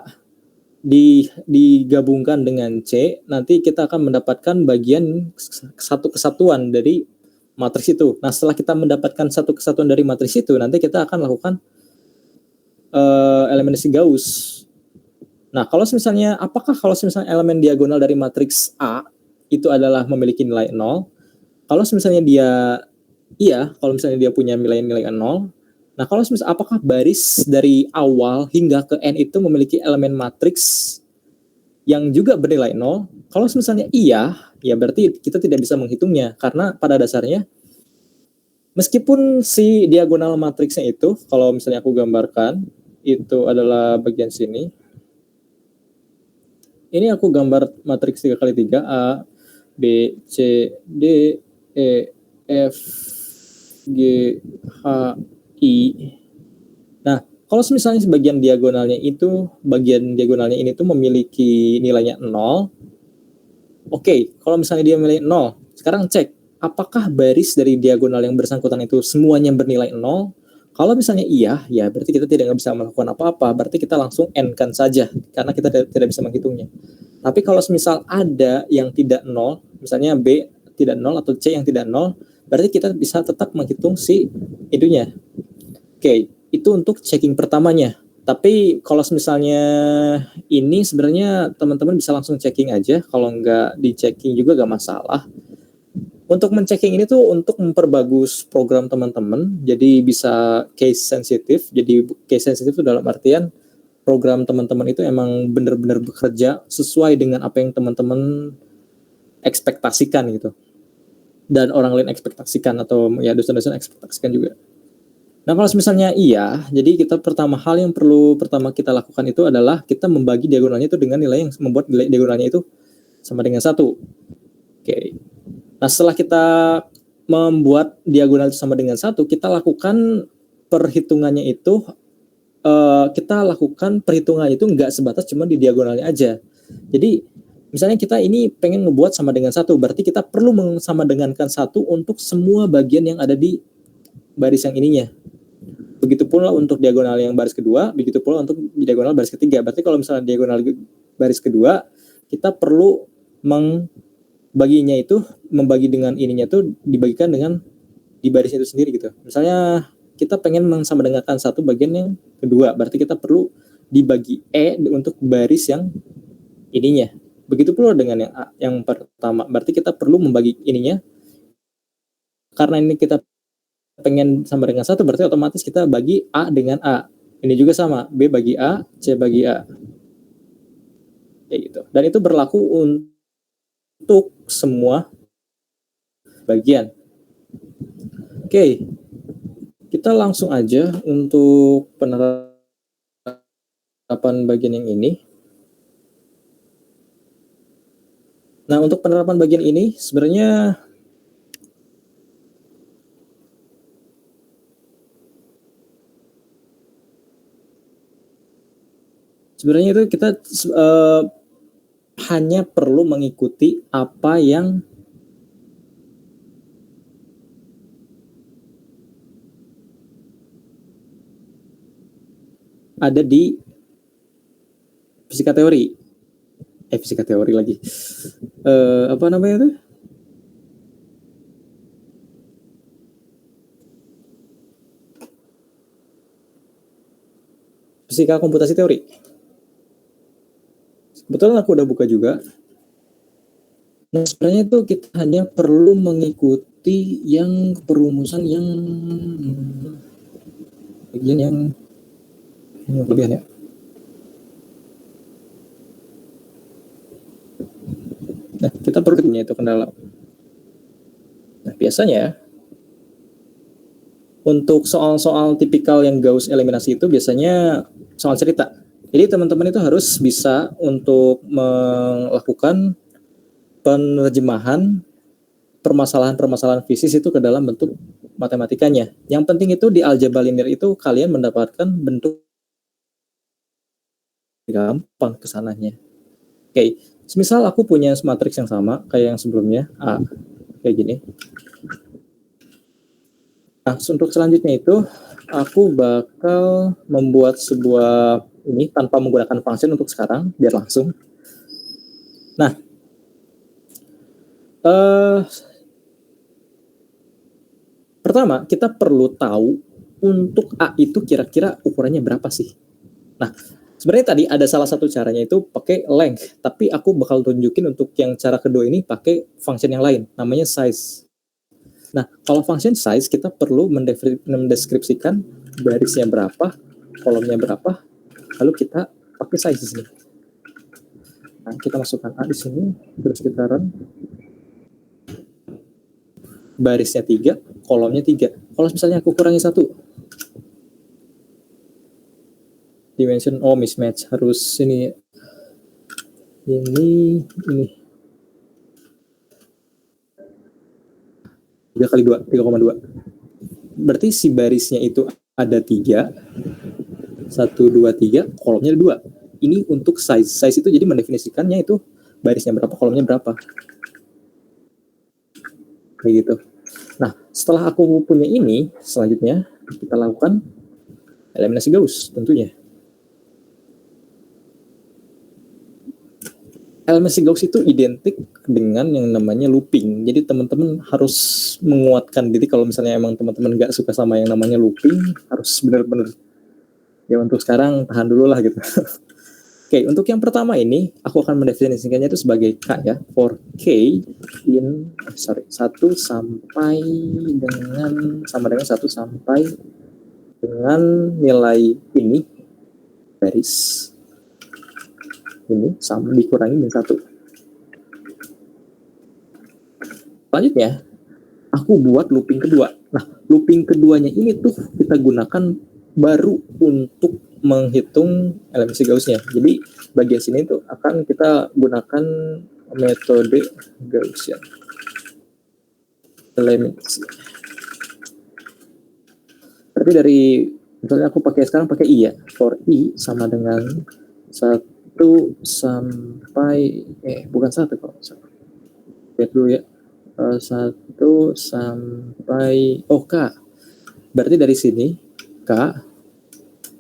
digabungkan dengan C, nanti kita akan mendapatkan bagian satu kesatuan dari matriks itu. Nah, setelah kita mendapatkan satu kesatuan dari matriks itu, nanti kita akan lakukan eliminasi Gauss. Nah, kalau misalnya elemen diagonal dari matriks A itu adalah memiliki nilai 0, kalau misalnya kalau misalnya dia punya nilai-nilai 0, nah kalau misalnya apakah baris dari awal hingga ke n itu memiliki elemen matriks yang juga bernilai 0? Kalau misalnya iya, ya berarti kita tidak bisa menghitungnya, karena pada dasarnya meskipun si diagonal matriksnya itu, kalau misalnya aku gambarkan, itu adalah bagian sini. Ini aku gambar matriks 3 kali 3, A, B, C, D, E, F, G, H, I. Nah, kalau misalnya bagian diagonalnya ini tuh memiliki nilainya 0. Oke, kalau misalnya dia memiliki 0, sekarang cek apakah baris dari diagonal yang bersangkutan itu semuanya bernilai 0? Kalau misalnya iya, ya berarti kita tidak bisa melakukan apa-apa, berarti kita langsung n-kan saja, karena kita tidak bisa menghitungnya. Tapi kalau misal ada yang tidak 0, misalnya B tidak 0 atau C yang tidak 0, berarti kita bisa tetap menghitung si itunya. Oke, itu untuk checking pertamanya. Tapi kalau misalnya ini sebenarnya teman-teman bisa langsung checking aja, kalau nggak di checking juga nggak masalah. Untuk men-checking ini tuh untuk memperbagus program teman-teman, jadi bisa case sensitif. Jadi case sensitif itu dalam artian program teman-teman itu emang benar-benar bekerja sesuai dengan apa yang teman-teman ekspektasikan gitu. dan orang lain ekspektasikan, atau ya dosen-dosen ekspektasikan juga. Nah, kalau misalnya iya, jadi hal yang perlu pertama kita lakukan itu adalah kita membagi diagonalnya itu dengan nilai yang membuat nilai diagonalnya itu sama dengan 1. Oke. Nah, setelah kita membuat diagonal itu sama dengan 1, kita lakukan perhitungannya itu nggak sebatas cuma di diagonalnya aja. Jadi misalnya kita ini pengen ngebuat sama dengan 1, berarti kita perlu sama dengankan 1 untuk semua bagian yang ada di baris yang ininya. Begitu pula untuk diagonal yang baris kedua, begitu pula untuk diagonal baris ketiga. Berarti kalau misalnya diagonal baris kedua, kita perlu membagi dengan ininya tuh dibagikan dengan di barisnya itu sendiri gitu. Misalnya kita pengen sama dengankan 1 bagian yang kedua, berarti kita perlu dibagi untuk baris yang ininya. Begitu pula dengan yang pertama, berarti kita perlu membagi ininya. Karena ini kita pengen sama dengan 1, berarti otomatis kita bagi A dengan A. Ini juga sama, B bagi A, C bagi A. Kayak gitu. Dan itu berlaku untuk semua bagian. Oke. Kita langsung aja untuk penerapan bagian yang ini. Nah, untuk penerapan bagian ini sebenarnya itu kita hanya perlu mengikuti apa yang ada di fisika teori. Fisika teori lagi. Apa namanya itu? Fisika komputasi teori. Kebetulan aku udah buka juga. Nah, sebenarnya itu kita hanya perlu mengikuti yang perumusan yang bagian yang kelebihan ya. Nah, kita perlu punya itu kendala. Nah, biasanya untuk soal-soal tipikal yang Gauss eliminasi itu biasanya soal cerita. Jadi teman-teman itu harus bisa untuk melakukan penerjemahan permasalahan-permasalahan fisik itu ke dalam bentuk matematikanya. Yang penting itu di algebra linear itu kalian mendapatkan bentuk gampang kesananya. Oke, semisal aku punya matriks yang sama kayak yang sebelumnya, A, kayak gini. Nah, untuk selanjutnya itu aku bakal membuat sebuah ini tanpa menggunakan function untuk sekarang, biar langsung. Nah, pertama kita perlu tahu untuk A itu kira-kira ukurannya berapa sih. Nah, sebenarnya tadi ada salah satu caranya itu pakai length, tapi aku bakal tunjukin untuk yang cara kedua ini pakai function yang lain, namanya size. Nah, kalau function size kita perlu mendeskripsikan barisnya berapa, kolomnya berapa, lalu kita pakai size di sini. Nah, kita masukkan A di sini, terus kita run. Barisnya 3, kolomnya 3. Kalau misalnya aku kurangi 1, dimension mismatch, harus ini 3 kali 2, 3,2. Berarti si barisnya itu ada 3, 1, 2, 3, kolomnya 2. Ini untuk size. Size itu jadi mendefinisikannya itu barisnya berapa, kolomnya berapa. Kayak gitu. Nah, setelah aku punya ini, selanjutnya kita lakukan eliminasi Gauss tentunya. Eliminasi Gauss itu identik dengan yang namanya looping. Jadi teman-teman harus menguatkan diri kalau misalnya emang teman-teman nggak suka sama yang namanya looping, harus benar-benar ya untuk sekarang tahan dulu lah gitu. Oke, untuk yang pertama ini aku akan mendefinisikannya itu sebagai K ya, for K in 1 sampai dengan 1 sampai dengan nilai ini baris ini sama dikurangi min 1. Selanjutnya aku buat looping kedua. Nah, looping keduanya ini tuh kita gunakan baru untuk menghitung LMC Gauss-nya. Jadi bagian sini tuh akan kita gunakan metode Gaussian. LMC. Berarti dari misalnya aku pakai sekarang pakai I ya. For I sama dengan 1 sampai bukan 1 kok. Lihat dulu ya. 1 sampai K. Berarti dari sini K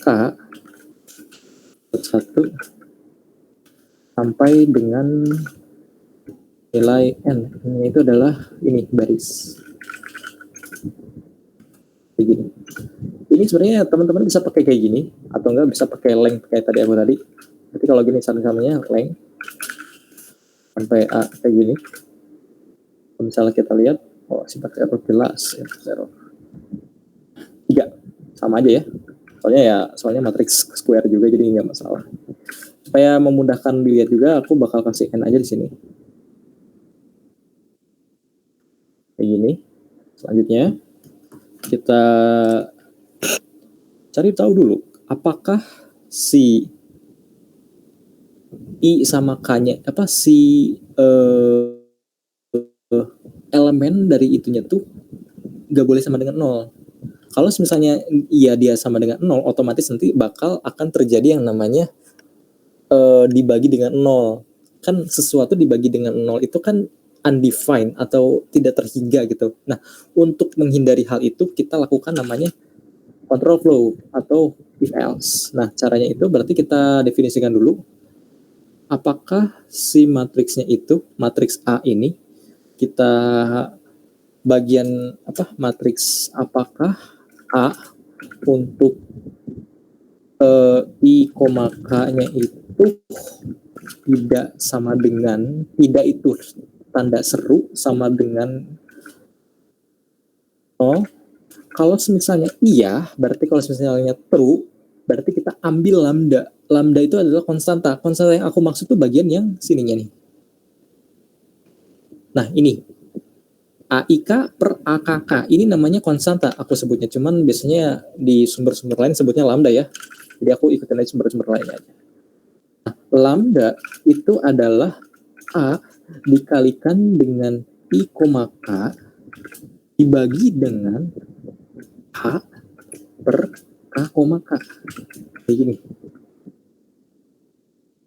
1 sampai dengan nilai N. Ini itu adalah ini baris. Kayak gini. Ini sebenarnya teman-teman bisa pakai kayak gini atau enggak bisa pakai length kayak tadi aku tadi. Jadi kalau gini sama-samanya length sampai A kayak gini. Misalnya kita lihat, sifat error jelas, error 3 sama aja ya. Soalnya matriks square juga jadi nggak masalah. Supaya memudahkan dilihat juga, aku bakal kasih N aja di sini. Kayak gini. Selanjutnya kita cari tahu dulu apakah si I sama K-nya si elemen dari itunya tuh gak boleh sama dengan 0. Kalau misalnya iya dia sama dengan 0, otomatis nanti bakal akan terjadi yang namanya dibagi dengan 0. Kan sesuatu dibagi dengan 0 itu kan undefined atau tidak terhingga gitu. Nah, untuk menghindari hal itu kita lakukan namanya control flow atau if else. Nah, caranya itu berarti kita definisikan dulu apakah si matriksnya itu, matriks A ini kita bagian matriks apakah A untuk I, K-nya itu tidak sama dengan, tidak itu tanda seru sama dengan 0. Kalau misalnya iya, berarti kalau misalnya true, berarti kita ambil lambda. Lambda itu adalah konstanta. Konstanta yang aku maksud tuh bagian yang sininya nih. Nah, ini AIK per AKK. Ini namanya konstanta aku sebutnya. Cuman biasanya di sumber-sumber lain sebutnya lambda ya. Jadi aku ikutin aja sumber-sumber lainnya aja. Nah, lambda itu adalah A dikalikan dengan I, K dibagi dengan H per K, K. Kayak gini.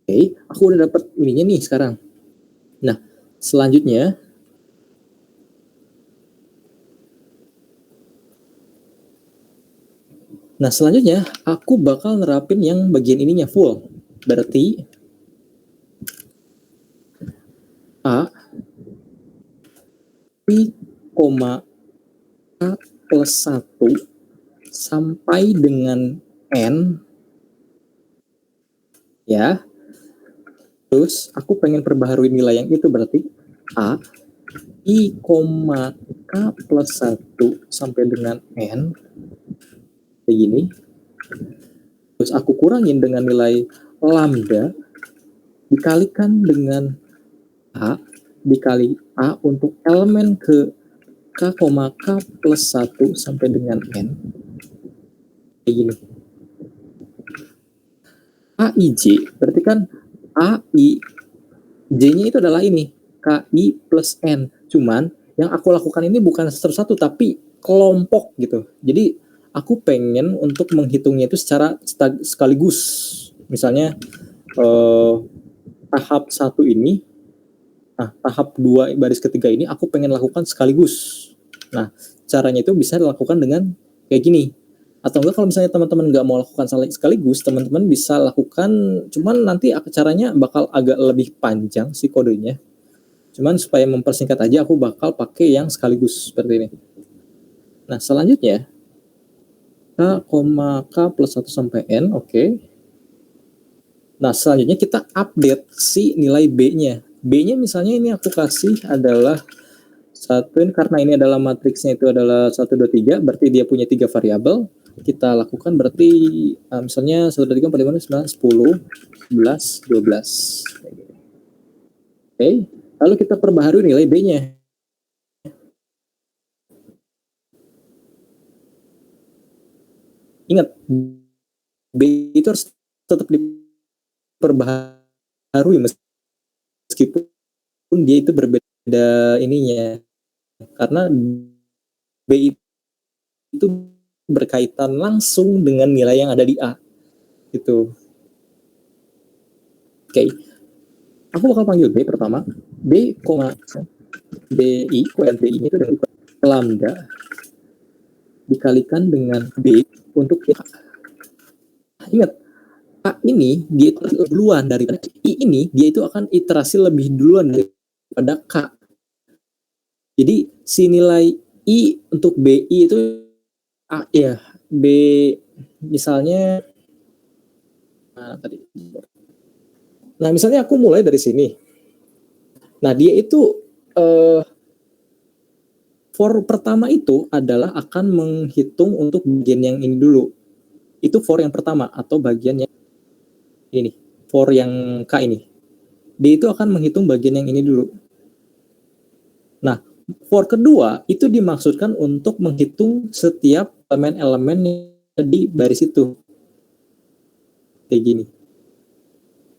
Oke, aku udah dapat ininya nih sekarang. Nah, selanjutnya aku bakal nerapin yang bagian ininya full. Berarti A I, K plus 1 sampai dengan N ya. Terus aku pengen perbaharui nilai yang itu, berarti A I, K plus 1 sampai dengan N kayak gini. Terus aku kurangin dengan nilai lambda dikalikan dengan A dikali A untuk elemen ke K, K plus 1 sampai dengan N kayak gini. AIJ berarti kan AI J-nya itu adalah ini KI plus N. Cuman yang aku lakukan ini bukan satu-satu tapi kelompok gitu. Jadi aku pengen untuk menghitungnya itu secara sekaligus. Misalnya tahap 1 ini, tahap 2 baris ketiga ini aku pengen lakukan sekaligus. Nah, caranya itu bisa dilakukan dengan kayak gini. Atau enggak kalau misalnya teman-teman nggak mau lakukan sekaligus, teman-teman bisa lakukan, cuman nanti caranya bakal agak lebih panjang sih kodenya. Cuman supaya mempersingkat aja aku bakal pakai yang sekaligus seperti ini. Nah, selanjutnya K, K plus 1 sampai N, oke. Nah, selanjutnya kita update si nilai B-nya. B-nya misalnya ini aku kasih adalah 1, karena ini adalah matriksnya itu adalah 1, 2, 3, berarti dia punya 3 variabel. Kita lakukan berarti misalnya 1, 2, 3, 4, 5, 6, 10, 11, 12. Oke, lalu kita perbaharui nilai B-nya. Ingat, B itu harus tetap diperbaharui meskipun dia itu berbeda ininya. Karena B itu berkaitan langsung dengan nilai yang ada di A. Gitu. Oke. Aku bakal panggil B pertama. B, BI, BI itu dengan lambda dikalikan dengan B untuk A. Ingat, A ini dia itu duluan daripada I ini, dia itu akan iterasi lebih duluan daripada K. Jadi si nilai I untuk BI itu A ya, B misalnya nah misalnya aku mulai dari sini. Nah dia itu for pertama itu adalah akan menghitung untuk bagian yang ini dulu. Itu for yang pertama atau bagian yang ini, for yang K ini. Dia itu akan menghitung bagian yang ini dulu. Nah, for kedua itu dimaksudkan untuk menghitung setiap elemen-elemen di baris itu. Kayak gini.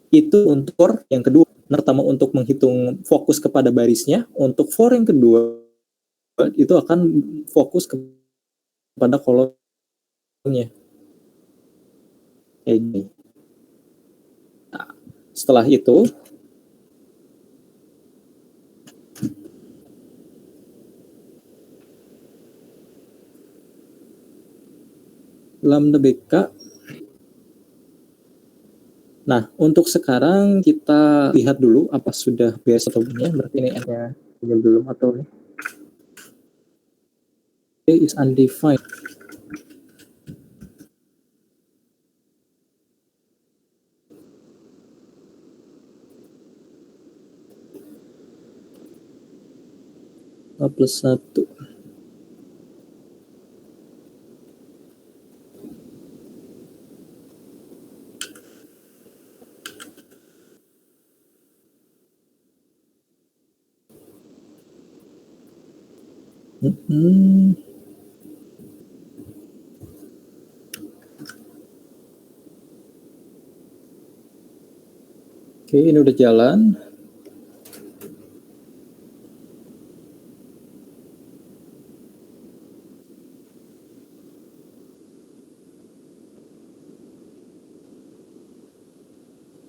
Itu untuk for yang kedua. Pertama untuk menghitung fokus kepada barisnya, untuk for yang kedua itu akan fokus kepada kolomnya. Kayak gini. Nah, setelah itu lambda BK. Nah, untuk sekarang kita lihat dulu apa sudah beres atau belum ya. Berarti ini N-nya belum atau ini. A is undefined. A plus 1. Oke, ini udah jalan.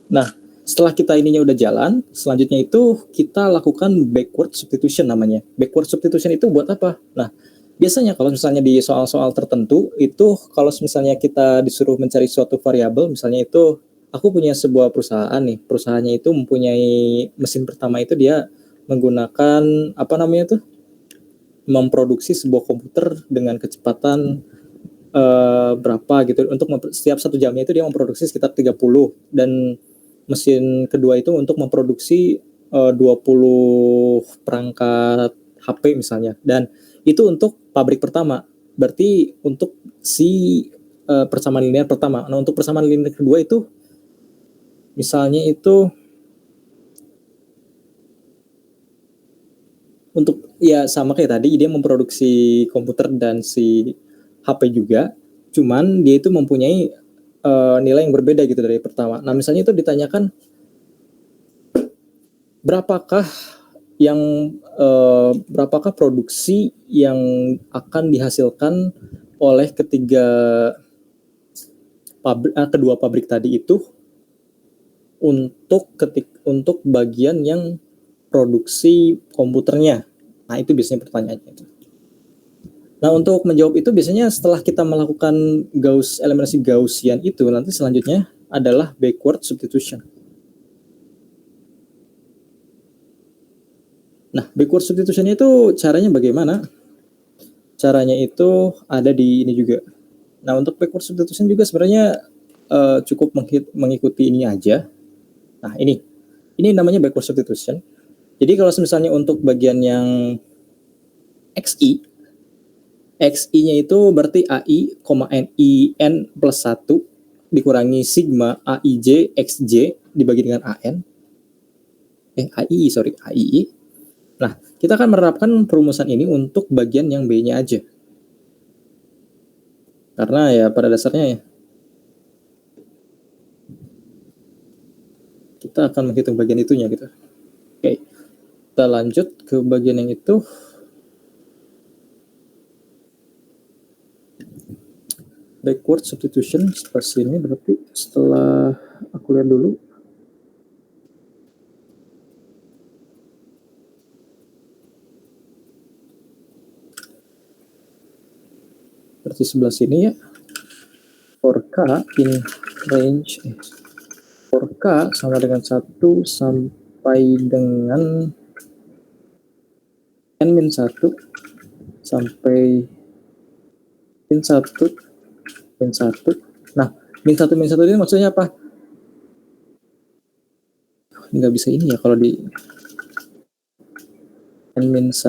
Nah, setelah kita ininya udah jalan, selanjutnya itu kita lakukan backward substitution namanya. Backward substitution itu buat apa? Nah, biasanya kalau misalnya di soal-soal tertentu, itu kalau misalnya kita disuruh mencari suatu variabel, misalnya itu aku punya sebuah perusahaan nih, perusahaannya itu mempunyai mesin pertama itu dia menggunakan apa namanya tuh, memproduksi sebuah komputer dengan kecepatan berapa gitu, untuk setiap 1 jamnya itu dia memproduksi sekitar 30, dan mesin kedua itu untuk memproduksi 20 perangkat HP misalnya, dan itu untuk pabrik pertama, berarti untuk si persamaan linear pertama. Nah untuk persamaan linear kedua itu misalnya itu untuk ya sama kayak tadi, dia memproduksi komputer dan si HP juga, cuman dia itu mempunyai nilai yang berbeda gitu dari pertama. Nah misalnya itu ditanyakan berapakah produksi yang akan dihasilkan oleh kedua pabrik tadi itu untuk bagian yang produksi komputernya. Nah itu biasanya pertanyaannya. Nah untuk menjawab itu biasanya setelah kita melakukan eliminasi Gaussian itu, nanti selanjutnya adalah backward substitution. Nah backward substitution itu caranya bagaimana? Caranya itu ada di ini juga. Nah untuk backward substitution juga sebenarnya cukup mengikuti ini aja. Nah ini namanya backward substitution. Jadi kalau misalnya untuk bagian yang XI-nya itu berarti AI, NIN plus 1 dikurangi sigma AIJ XJ dibagi dengan AN. AII. Nah, kita akan menerapkan perumusan ini untuk bagian yang B-nya aja. Karena ya pada dasarnya ya kita akan menghitung bagian itunya gitu. Oke, kita lanjut ke bagian yang itu. Backward substitution seperti ini, berarti setelah aku lihat dulu. Seperti sebelah sini ya. For K in range 4K sama dengan 1 sampai dengan N-1 sampai min 1. Nah, min 1 ini maksudnya apa? Nggak bisa ini ya kalau di N-1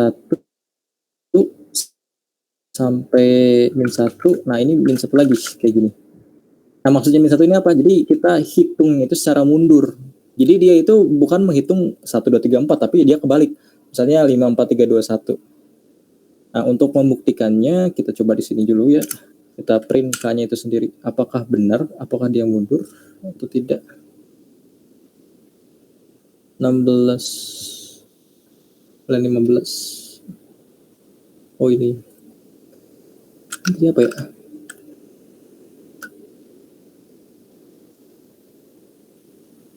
sampai min 1. Nah, ini min 1 lagi kayak gini. Nah, maksudnya min 1 ini apa? Jadi kita hitung itu secara mundur. Jadi dia itu bukan menghitung 1, 2, 3, 4, tapi dia kebalik. Misalnya 5, 4, 3, 2, 1. Nah, untuk membuktikannya kita coba di sini dulu ya. Kita print K-nya itu sendiri. Apakah benar? Apakah dia mundur atau tidak? 16 dan 15. Oh ini. Ini apa ya?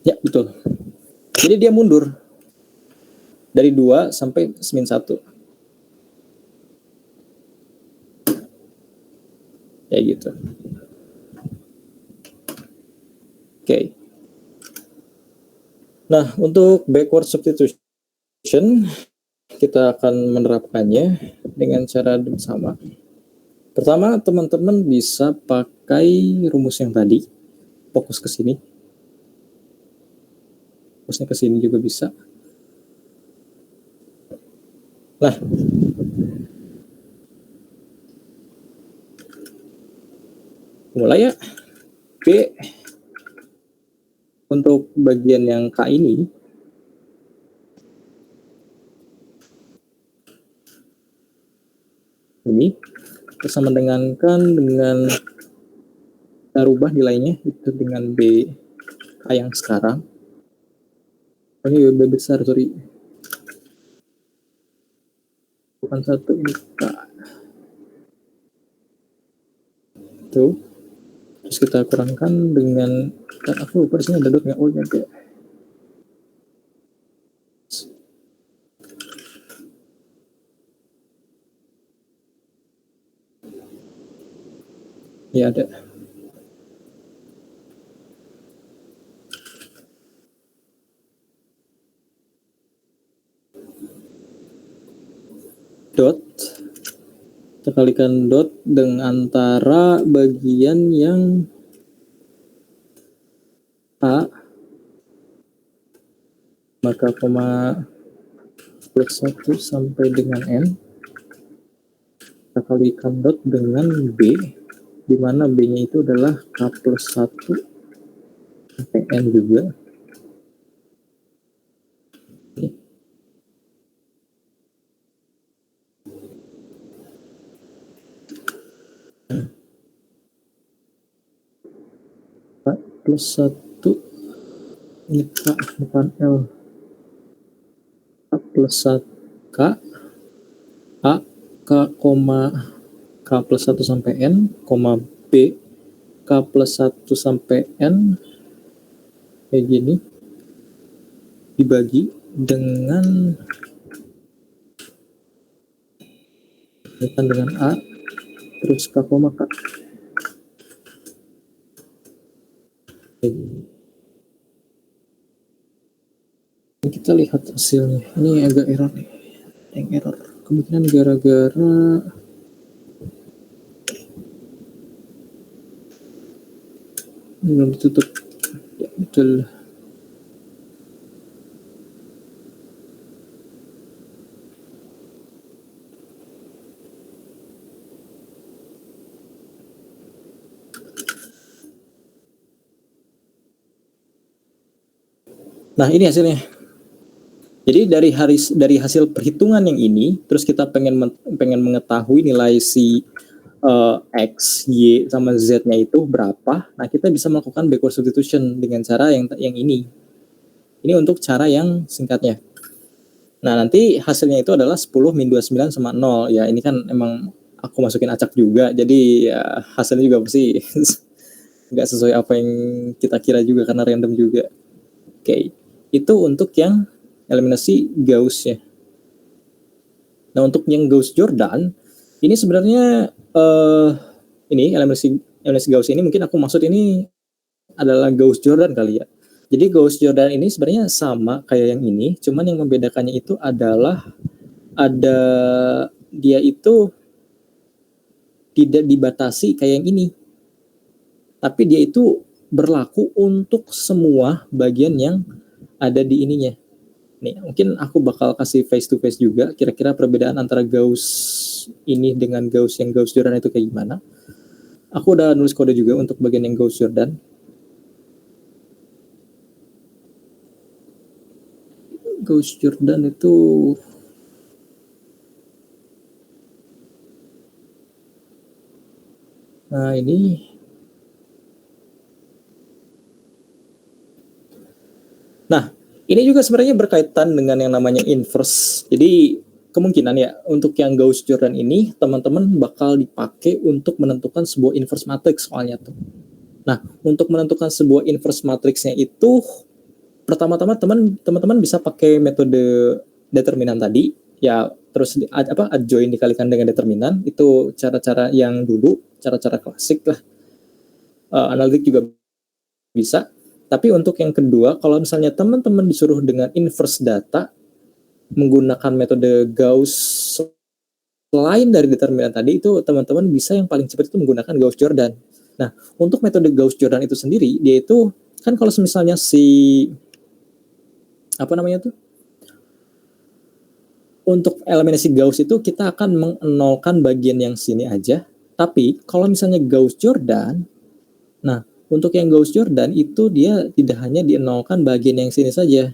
Ya, betul. Jadi dia mundur. Dari 2 sampai min 1. Kayak gitu. Oke. Nah, untuk backward substitution, kita akan menerapkannya dengan cara sama. Pertama, teman-teman bisa pakai rumus yang tadi. Fokus ke sini. Fokusnya ke sini juga bisa. Nah, mulai ya. B untuk bagian yang K ini kita sama dengankan dengan kita rubah nilainya itu dengan B K yang sekarang. Ini B besar, sorry. Bukan 1, ini K. Tuh. Terus kita kurangkan dengan, aku lupa di sini ada dot nggak? Oh, nyampe. Ya ada. Dot. Kita kalikan dot dengan antara bagian yang A, maka koma plus 1 sampai dengan N. Kita kalikan dot dengan B, di mana B-nya itu adalah K plus 1 sampai N juga. K plus 1, ini K bukan L. K plus 1, K, A, K, K plus 1 sampai N, B, K plus 1 sampai N, kayak gini, dibagi dengan A, terus K, K. Ini kita lihat hasilnya. Ini agak error nih. Yang error. Kemungkinan gara-gara ini belum ditutup. Ya, betul. Nah, ini hasilnya. Jadi dari hasil perhitungan yang ini, terus kita pengen mengetahui nilai si X, Y, sama Z-nya itu berapa, nah kita bisa melakukan backward substitution dengan cara yang ini. Ini untuk cara yang singkatnya. Nah, nanti hasilnya itu adalah 10 min 29 sama 0. Ya, ini kan emang aku masukin acak juga, jadi ya hasilnya juga pasti nggak sesuai apa yang kita kira juga karena random juga. Oke, itu untuk yang eliminasi Gauss-nya. Nah, untuk yang Gauss-Jordan, ini sebenarnya ini eliminasi Gauss ini mungkin aku maksud ini adalah Gauss-Jordan kali ya. Jadi Gauss-Jordan ini sebenarnya sama kayak yang ini, cuman yang membedakannya itu adalah ada dia itu tidak dibatasi kayak yang ini. Tapi dia itu berlaku untuk semua bagian yang ada di ininya. Nih, mungkin aku bakal kasih face to face juga kira-kira perbedaan antara Gauss ini dengan Gauss yang Gauss-Jordan itu kayak gimana. Aku udah nulis kode juga untuk bagian yang Gauss-Jordan. Gauss-Jordan itu nah ini ini juga sebenarnya berkaitan dengan yang namanya inverse. Jadi kemungkinan ya untuk yang Gauss-Jordan ini teman-teman bakal dipakai untuk menentukan sebuah inverse matrix soalnya tuh. Nah, untuk menentukan sebuah inverse matrixnya itu pertama-tama teman-teman bisa pakai metode determinan tadi ya, terus adjoin dikalikan dengan determinan, itu cara-cara yang dulu, cara-cara klasik lah. Analitik juga bisa. Tapi untuk yang kedua, kalau misalnya teman-teman disuruh dengan inverse data menggunakan metode Gauss selain dari determinan tadi, itu teman-teman bisa yang paling cepat itu menggunakan Gauss-Jordan. Nah, untuk metode Gauss-Jordan itu sendiri, dia itu kan kalau misalnya untuk eliminasi Gauss itu kita akan menolkan bagian yang sini aja. Tapi kalau misalnya Gauss-Jordan, nah untuk yang Gauss-Jordan itu dia tidak hanya dienolkan bagian yang sini saja.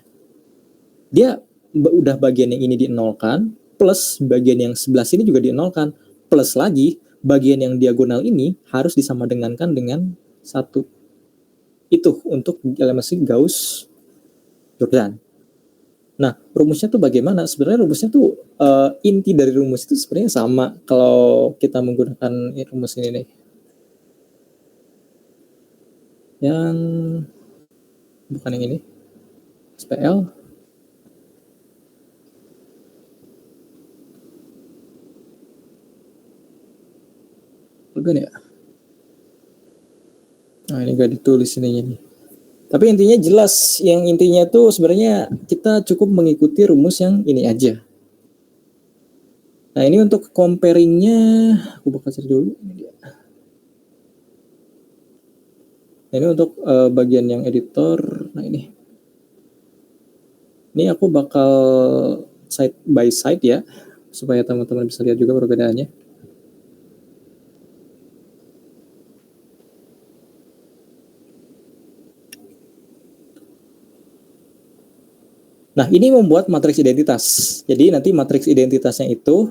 Dia udah bagian yang ini dienolkan, plus bagian yang sebelah sini juga dienolkan, plus lagi bagian yang diagonal ini harus disamadengankan dengan 1. Itu untuk eliminasi Gauss-Jordan. Nah, rumusnya tuh bagaimana? Sebenarnya rumusnya tuh inti dari rumus itu sebenarnya sama kalau kita menggunakan rumus ini nih. Yang bukan yang ini. SPL. Bukan ya? Nah, ini gak ditulis ini. Tapi intinya jelas, yang intinya tuh sebenarnya kita cukup mengikuti rumus yang ini aja. Nah, ini untuk comparingnya, aku bakal cari dulu. Nah, ini untuk bagian yang editor. Nah, ini aku bakal side by side ya, supaya teman-teman bisa lihat juga perbedaannya. Nah, ini membuat matriks identitas. Jadi nanti matriks identitasnya itu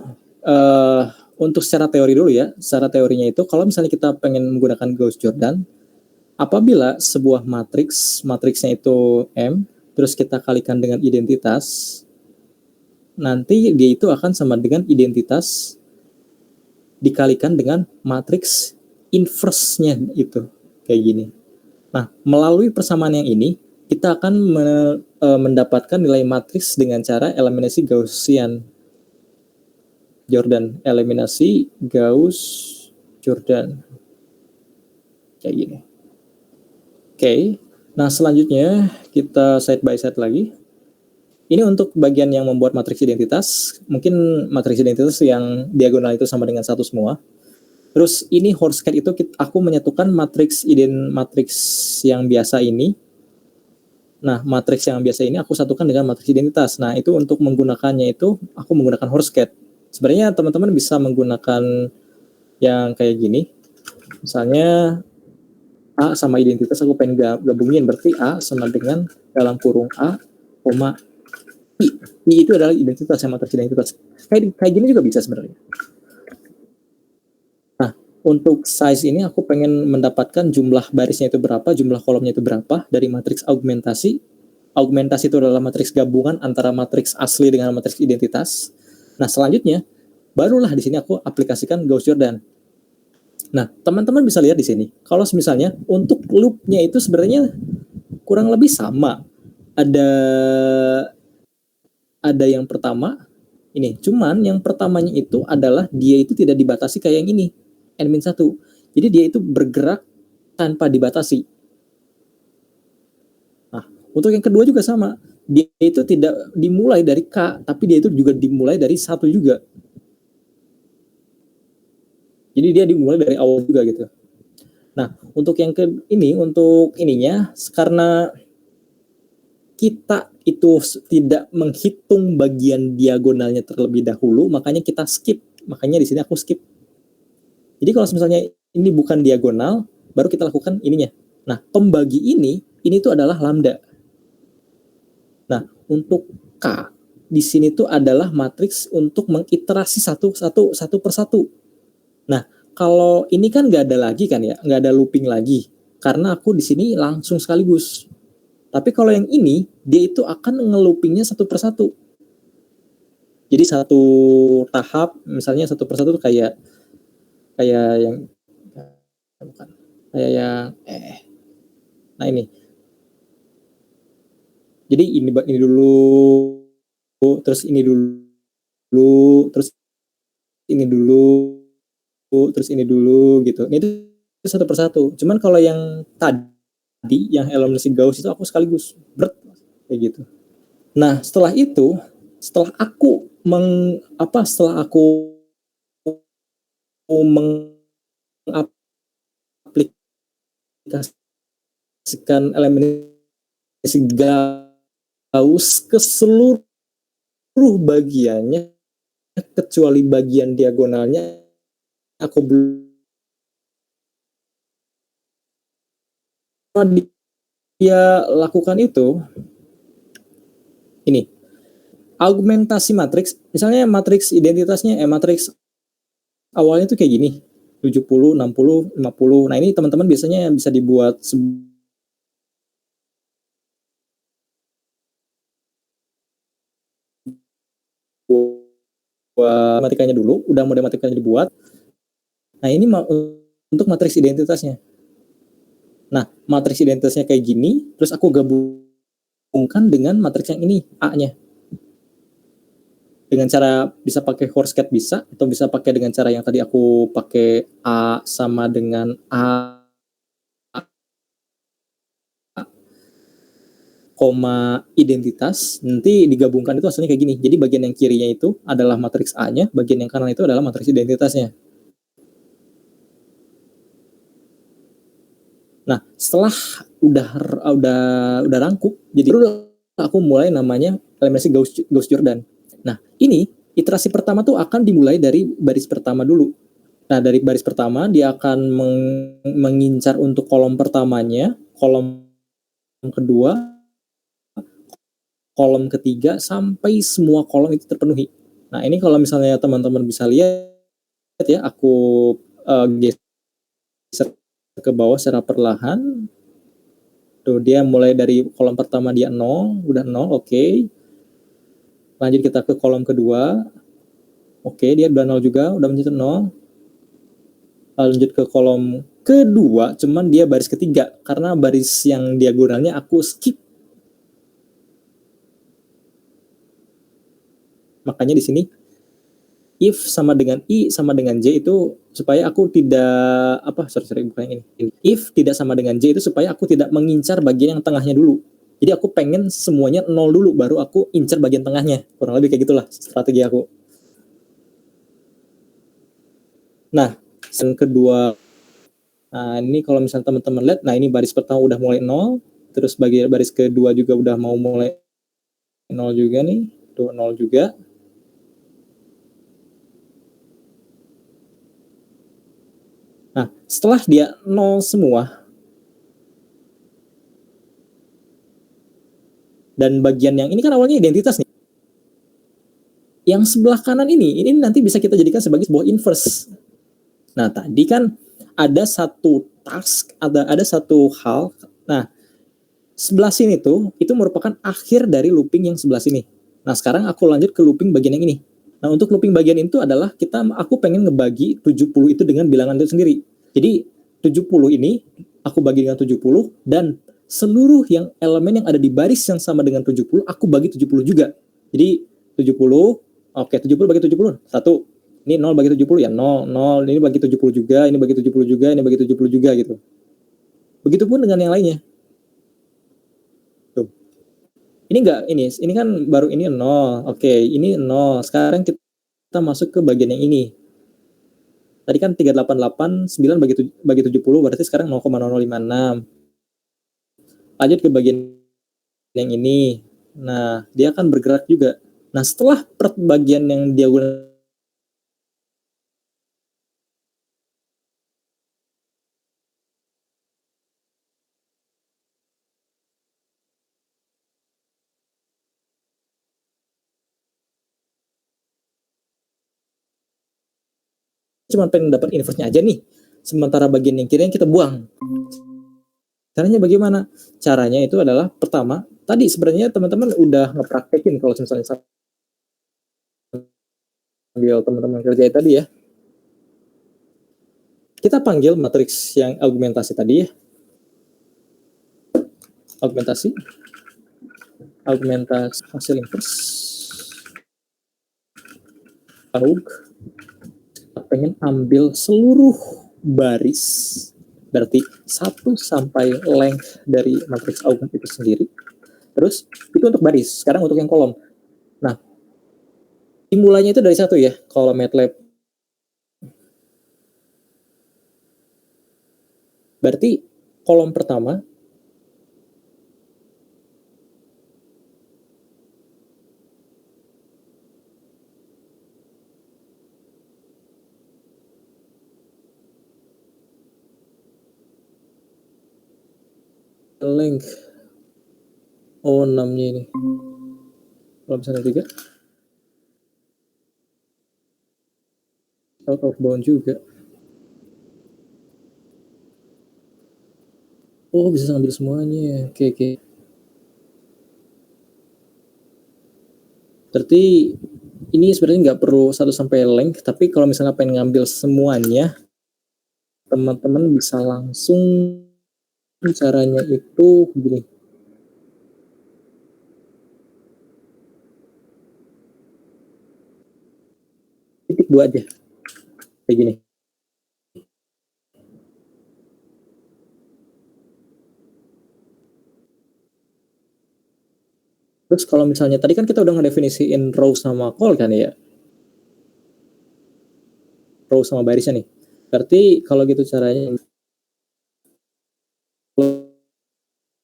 untuk secara teori dulu ya. Secara teorinya itu kalau misalnya kita pengen menggunakan Gauss-Jordan, apabila sebuah matriksnya itu M, terus kita kalikan dengan identitas, nanti dia itu akan sama dengan identitas dikalikan dengan matriks inverse-nya itu. Kayak gini. Nah, melalui persamaan yang ini, kita akan mendapatkan nilai matriks dengan cara eliminasi Gaussian. Jordan, eliminasi Gauss-Jordan. Kayak gini. Oke, nah selanjutnya kita side by side lagi. Ini untuk bagian yang membuat matriks identitas. Mungkin matriks identitas yang diagonal itu sama dengan 1 semua. Terus ini Horsecat itu aku menyatukan matriks yang biasa ini. Nah, matriks yang biasa ini aku satukan dengan matriks identitas. Nah, itu untuk menggunakannya itu aku menggunakan Horsecat. Sebenarnya teman-teman bisa menggunakan yang kayak gini. Misalnya A sama identitas aku pengen gabungin, berarti A sama dengan dalam kurung A, koma I. I itu adalah identitas yang matriks identitas. Kayak gini juga bisa sebenarnya. Nah, untuk size ini aku pengen mendapatkan jumlah barisnya itu berapa, jumlah kolomnya itu berapa dari matriks augmentasi. Augmentasi itu adalah matriks gabungan antara matriks asli dengan matriks identitas. Nah, selanjutnya barulah di sini aku aplikasikan Gauss-Jordan. Nah, teman-teman bisa lihat di sini. Kalau misalnya untuk loop-nya itu sebenarnya kurang lebih sama. Ada yang pertama ini, cuman yang pertamanya itu adalah dia itu tidak dibatasi kayak yang ini, n-1. Jadi dia itu bergerak tanpa dibatasi. Nah, untuk yang kedua juga sama. Dia itu tidak dimulai dari K, tapi dia itu juga dimulai dari 1 juga. Jadi dia dimulai dari awal juga gitu. Nah, untuk yang untuk ininya, karena kita itu tidak menghitung bagian diagonalnya terlebih dahulu, makanya kita skip. Makanya di sini aku skip. Jadi kalau misalnya ini bukan diagonal, baru kita lakukan ininya. Nah, pembagi ini tuh adalah lambda. Nah, untuk K di sini tuh adalah matriks untuk mengiterasi satu per satu. Nah, kalau ini kan nggak ada lagi kan ya, nggak ada looping lagi, karena aku di sini langsung sekaligus. Tapi kalau yang ini, dia itu akan ngeloopingnya satu per satu. Jadi satu tahap, misalnya satu per satu tuh kayak yang bukan, kayak yang nah ini. Jadi ini dulu, terus ini dulu, terus ini dulu, terus ini dulu gitu. Ini itu satu per satu. Cuman kalau yang tadi yang eliminasi Gauss itu aku sekaligus kayak gitu. Nah, setelah itu, setelah aku mengaplikasikan eliminasi Gauss ke seluruh bagiannya kecuali bagian diagonalnya aku belum dia lakukan itu. Ini augmentasi matriks, misalnya matriks identitasnya matriks awalnya tuh kayak gini, 70, 60, 50. Nah, ini teman-teman biasanya bisa dibuat matematikanya dulu, udah matematikanya dibuat. Nah, ini untuk matriks identitasnya. Nah, matriks identitasnya kayak gini, terus aku gabungkan dengan matriks yang ini, A-nya. Dengan cara bisa pakai Horscat bisa, atau bisa pakai dengan cara yang tadi aku pakai A sama dengan A koma identitas, nanti digabungkan itu hasilnya kayak gini. Jadi bagian yang kirinya itu adalah matriks A-nya, bagian yang kanan itu adalah matriks identitasnya. Nah, setelah udah rangkup, jadi aku mulai namanya eliminasi Gauss-Jordan. Nah, ini iterasi pertama tuh akan dimulai dari baris pertama dulu. Nah, dari baris pertama dia akan mengincar untuk kolom pertamanya, kolom kedua, kolom ketiga, sampai semua kolom itu terpenuhi. Nah, ini kalau misalnya teman-teman bisa lihat ya, aku geser ke bawah secara perlahan. Tuh, dia mulai dari kolom pertama dia 0, udah 0, oke. Lanjut kita ke kolom kedua. Oke, dia udah 0 juga, udah menyentuh 0. Lanjut ke kolom kedua, cuman dia baris ketiga, karena baris yang diagonalnya aku skip. Makanya di sini if sama dengan I sama dengan J itu supaya aku tidak bukan ini. If tidak sama dengan J itu supaya aku tidak mengincar bagian yang tengahnya dulu. Jadi aku pengen semuanya 0 dulu baru aku incar bagian tengahnya. Kurang lebih kayak gitulah strategi aku. Nah, yang kedua, nah ini kalau misalnya teman-teman lihat, nah ini baris pertama udah mulai 0, terus baris kedua juga udah mau mulai 0 juga nih, tuh 0 juga. Nah, setelah dia 0 semua, dan bagian yang ini kan awalnya identitas nih. Yang sebelah kanan ini nanti bisa kita jadikan sebagai sebuah inverse. Nah, tadi kan ada satu task, ada satu hal. Nah, sebelah sini tuh itu merupakan akhir dari looping yang sebelah sini. Nah, sekarang aku lanjut ke looping bagian yang ini. Nah, untuk looping bagian itu adalah aku pengen ngebagi 70 itu dengan bilangan itu sendiri. Jadi 70 ini aku bagi dengan 70 dan seluruh yang elemen yang ada di baris yang sama dengan 70 aku bagi 70 juga. Jadi 70, oke, 70 bagi 70. Satu, ini 0 bagi 70 ya 0, 0, ini bagi 70 juga, ini bagi 70 juga, ini bagi 70 juga gitu. Begitupun dengan yang lainnya. Tuh. Ini kan baru ini 0. Oke, ini 0. Sekarang kita masuk ke bagian yang ini. Tadi kan 388 9 bagi 70 berarti sekarang 0,0056. Lanjut ke bagian yang ini. Nah, dia akan bergerak juga. Nah, setelah bagian yang dia gunakan cuma pengen dapat inverse-nya aja nih. Sementara bagian yang kiri yang kita buang. Caranya bagaimana? Caranya itu adalah pertama, tadi sebenarnya teman-teman udah ngepraktekin kalau misalnya sambil teman-teman kerja tadi ya. Kita panggil matriks yang argumentasi tadi ya. Argumentasi hasil inverse aug. Kita pengen ambil seluruh baris, berarti 1 sampai length dari matriks augment itu sendiri. Terus itu untuk baris, sekarang untuk yang kolom. Nah, dimulainya itu dari 1 ya, kalau MATLAB. Berarti kolom pertama length O6-nya ini. Kalau misalnya 3 out of bound juga. Oh, bisa ngambil semuanya. Oke, oke. Berarti ini sebenarnya nggak perlu 1 sampai length, tapi kalau misalnya pengen ngambil semuanya, teman-teman bisa langsung caranya itu gini. Titik 2 aja. Kayak gini. Terus kalau misalnya tadi kan kita udah ngedefinisiin row sama col kan ya. Row sama barisnya nih. Berarti kalau gitu caranya nah,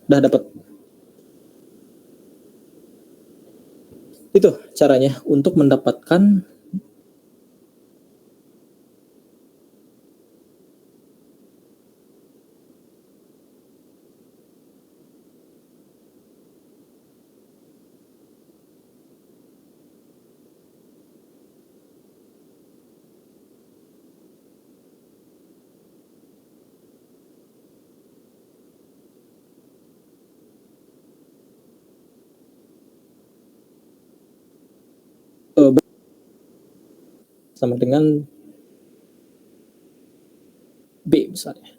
udah dapat. Itu caranya untuk mendapatkan sama dengan B misalnya.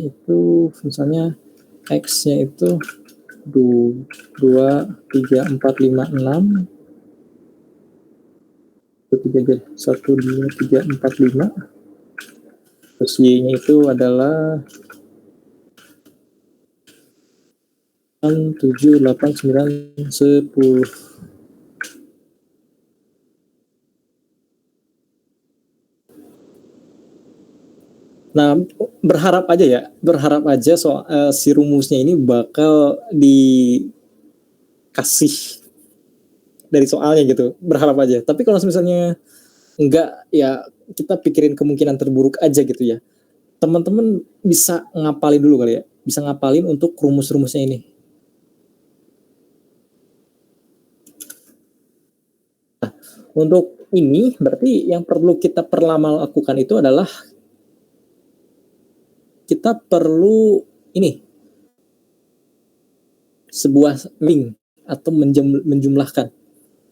itu misalnya X-nya itu 2, 3, 4, 5, 6 1, 2, 3, 4, 5 terus Y-nya itu adalah 6, 7, 8, 9, 10. Nah, berharap aja soal si rumusnya ini bakal dikasih dari soalnya gitu, berharap aja. Tapi kalau misalnya enggak, ya kita pikirin kemungkinan terburuk aja gitu ya. Teman-teman bisa ngapalin dulu kali ya, bisa ngapalin untuk rumus-rumusnya ini. Nah, untuk ini berarti yang perlu kita perlama lakukan itu adalah kita perlu ini sebuah summing atau menjumlahkan.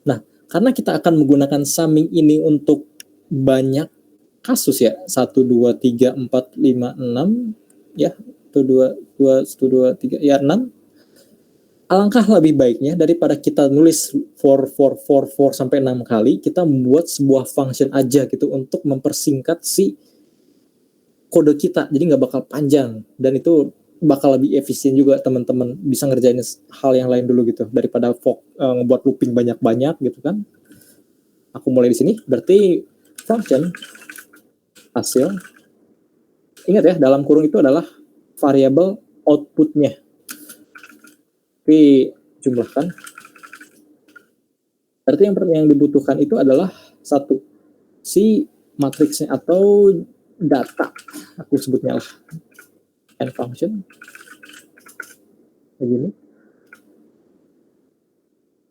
Nah, karena kita akan menggunakan summing ini untuk banyak kasus ya, 1, 2, 3, 4, 5, 6 ya, 1, 2, 3 ya 6. Alangkah lebih baiknya daripada kita nulis for sampai 6 kali, kita membuat sebuah function aja gitu untuk mempersingkat si kode kita, jadi nggak bakal panjang dan itu bakal lebih efisien juga, teman-teman bisa ngerjain hal yang lain dulu gitu daripada ngebuat looping banyak-banyak gitu kan. Aku mulai di sini, berarti function hasil, ingat ya, dalam kurung itu adalah variabel outputnya. Tapi jumlahkan. Berarti yang dibutuhkan itu adalah satu, si matriksnya atau data, aku sebutnya lah, and function. Begini.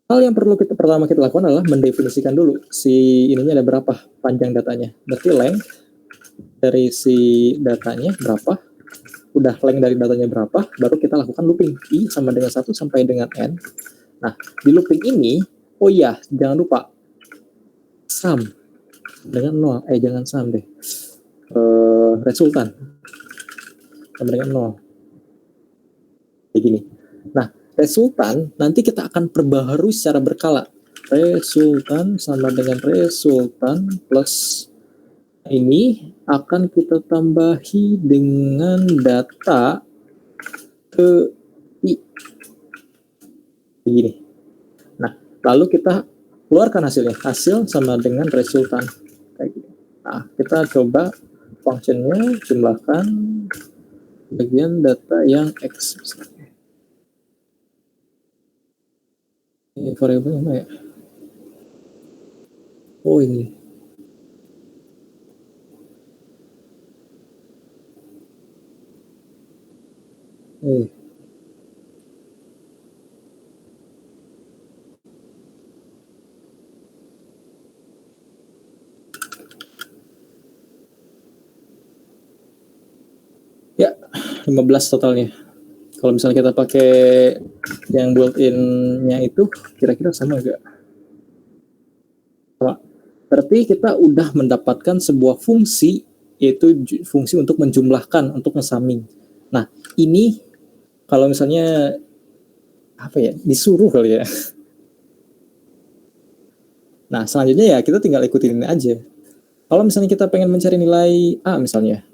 Hal yang perlu pertama kita lakukan adalah mendefinisikan dulu si ininya ada berapa panjang datanya. Berarti length dari si datanya berapa, udah length dari datanya berapa, baru kita lakukan looping i sama dengan 1 sampai dengan n. Nah, di looping ini, oh iya, jangan lupa sum dengan 0, jangan sum deh, resultan sama dengan 0 kayak gini. Nah, resultan nanti kita akan perbaharui secara berkala. Resultan sama dengan resultan plus ini akan kita tambahi dengan data ke i begini. Nah, lalu kita keluarkan hasilnya, hasil sama dengan resultan kayak gini. Nah, kita coba functionnya jumlahkan bagian data yang x. Ini variabel apa ya? Oh ini. Ya, 15 totalnya. Kalau misalnya kita pakai yang built-in-nya itu, kira-kira sama enggak? Sama. Berarti kita udah mendapatkan sebuah fungsi, yaitu fungsi untuk menjumlahkan, untuk nge-summing. Nah, ini kalau misalnya apa ya, disuruh kali ya. Nah, selanjutnya ya kita tinggal ikutin ini aja. Kalau misalnya kita pengen mencari nilai A misalnya,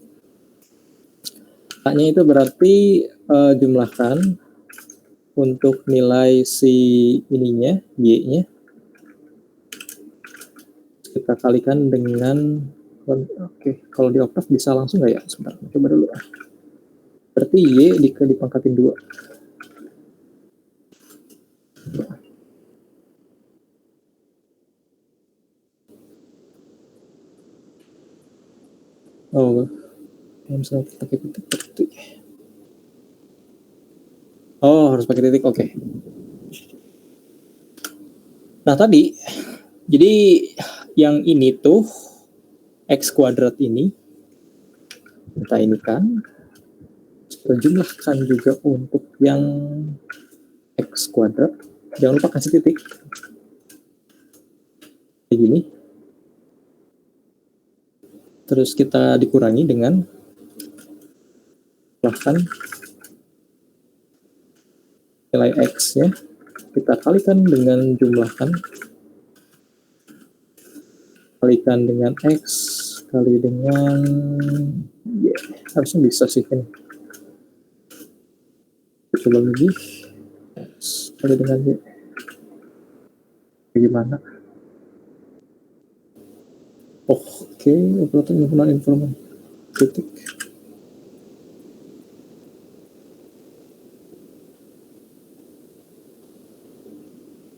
A-nya itu berarti jumlahkan untuk nilai si ininya, Y-nya, kita kalikan dengan, oke, kalau di Octave bisa langsung nggak ya? Sebentar, coba dulu. Berarti Y dipangkatin 2. Oh, misalnya pakai titik. Oh, harus pakai titik, oke. Nah, tadi, jadi yang ini tuh, X kuadrat ini, kita ini kan, kita jumlahkan juga untuk yang X kuadrat. Jangan lupa kasih titik. Kayak gini. Terus kita dikurangi dengan jumlahkan nilai X ya, kita kalikan dengan jumlahkan, kalikan dengan X kali dengan harusnya bisa sih ini. Coba lagi, X kali dengan Y. Bagaimana? Oke, operator menggunakan informasi titik.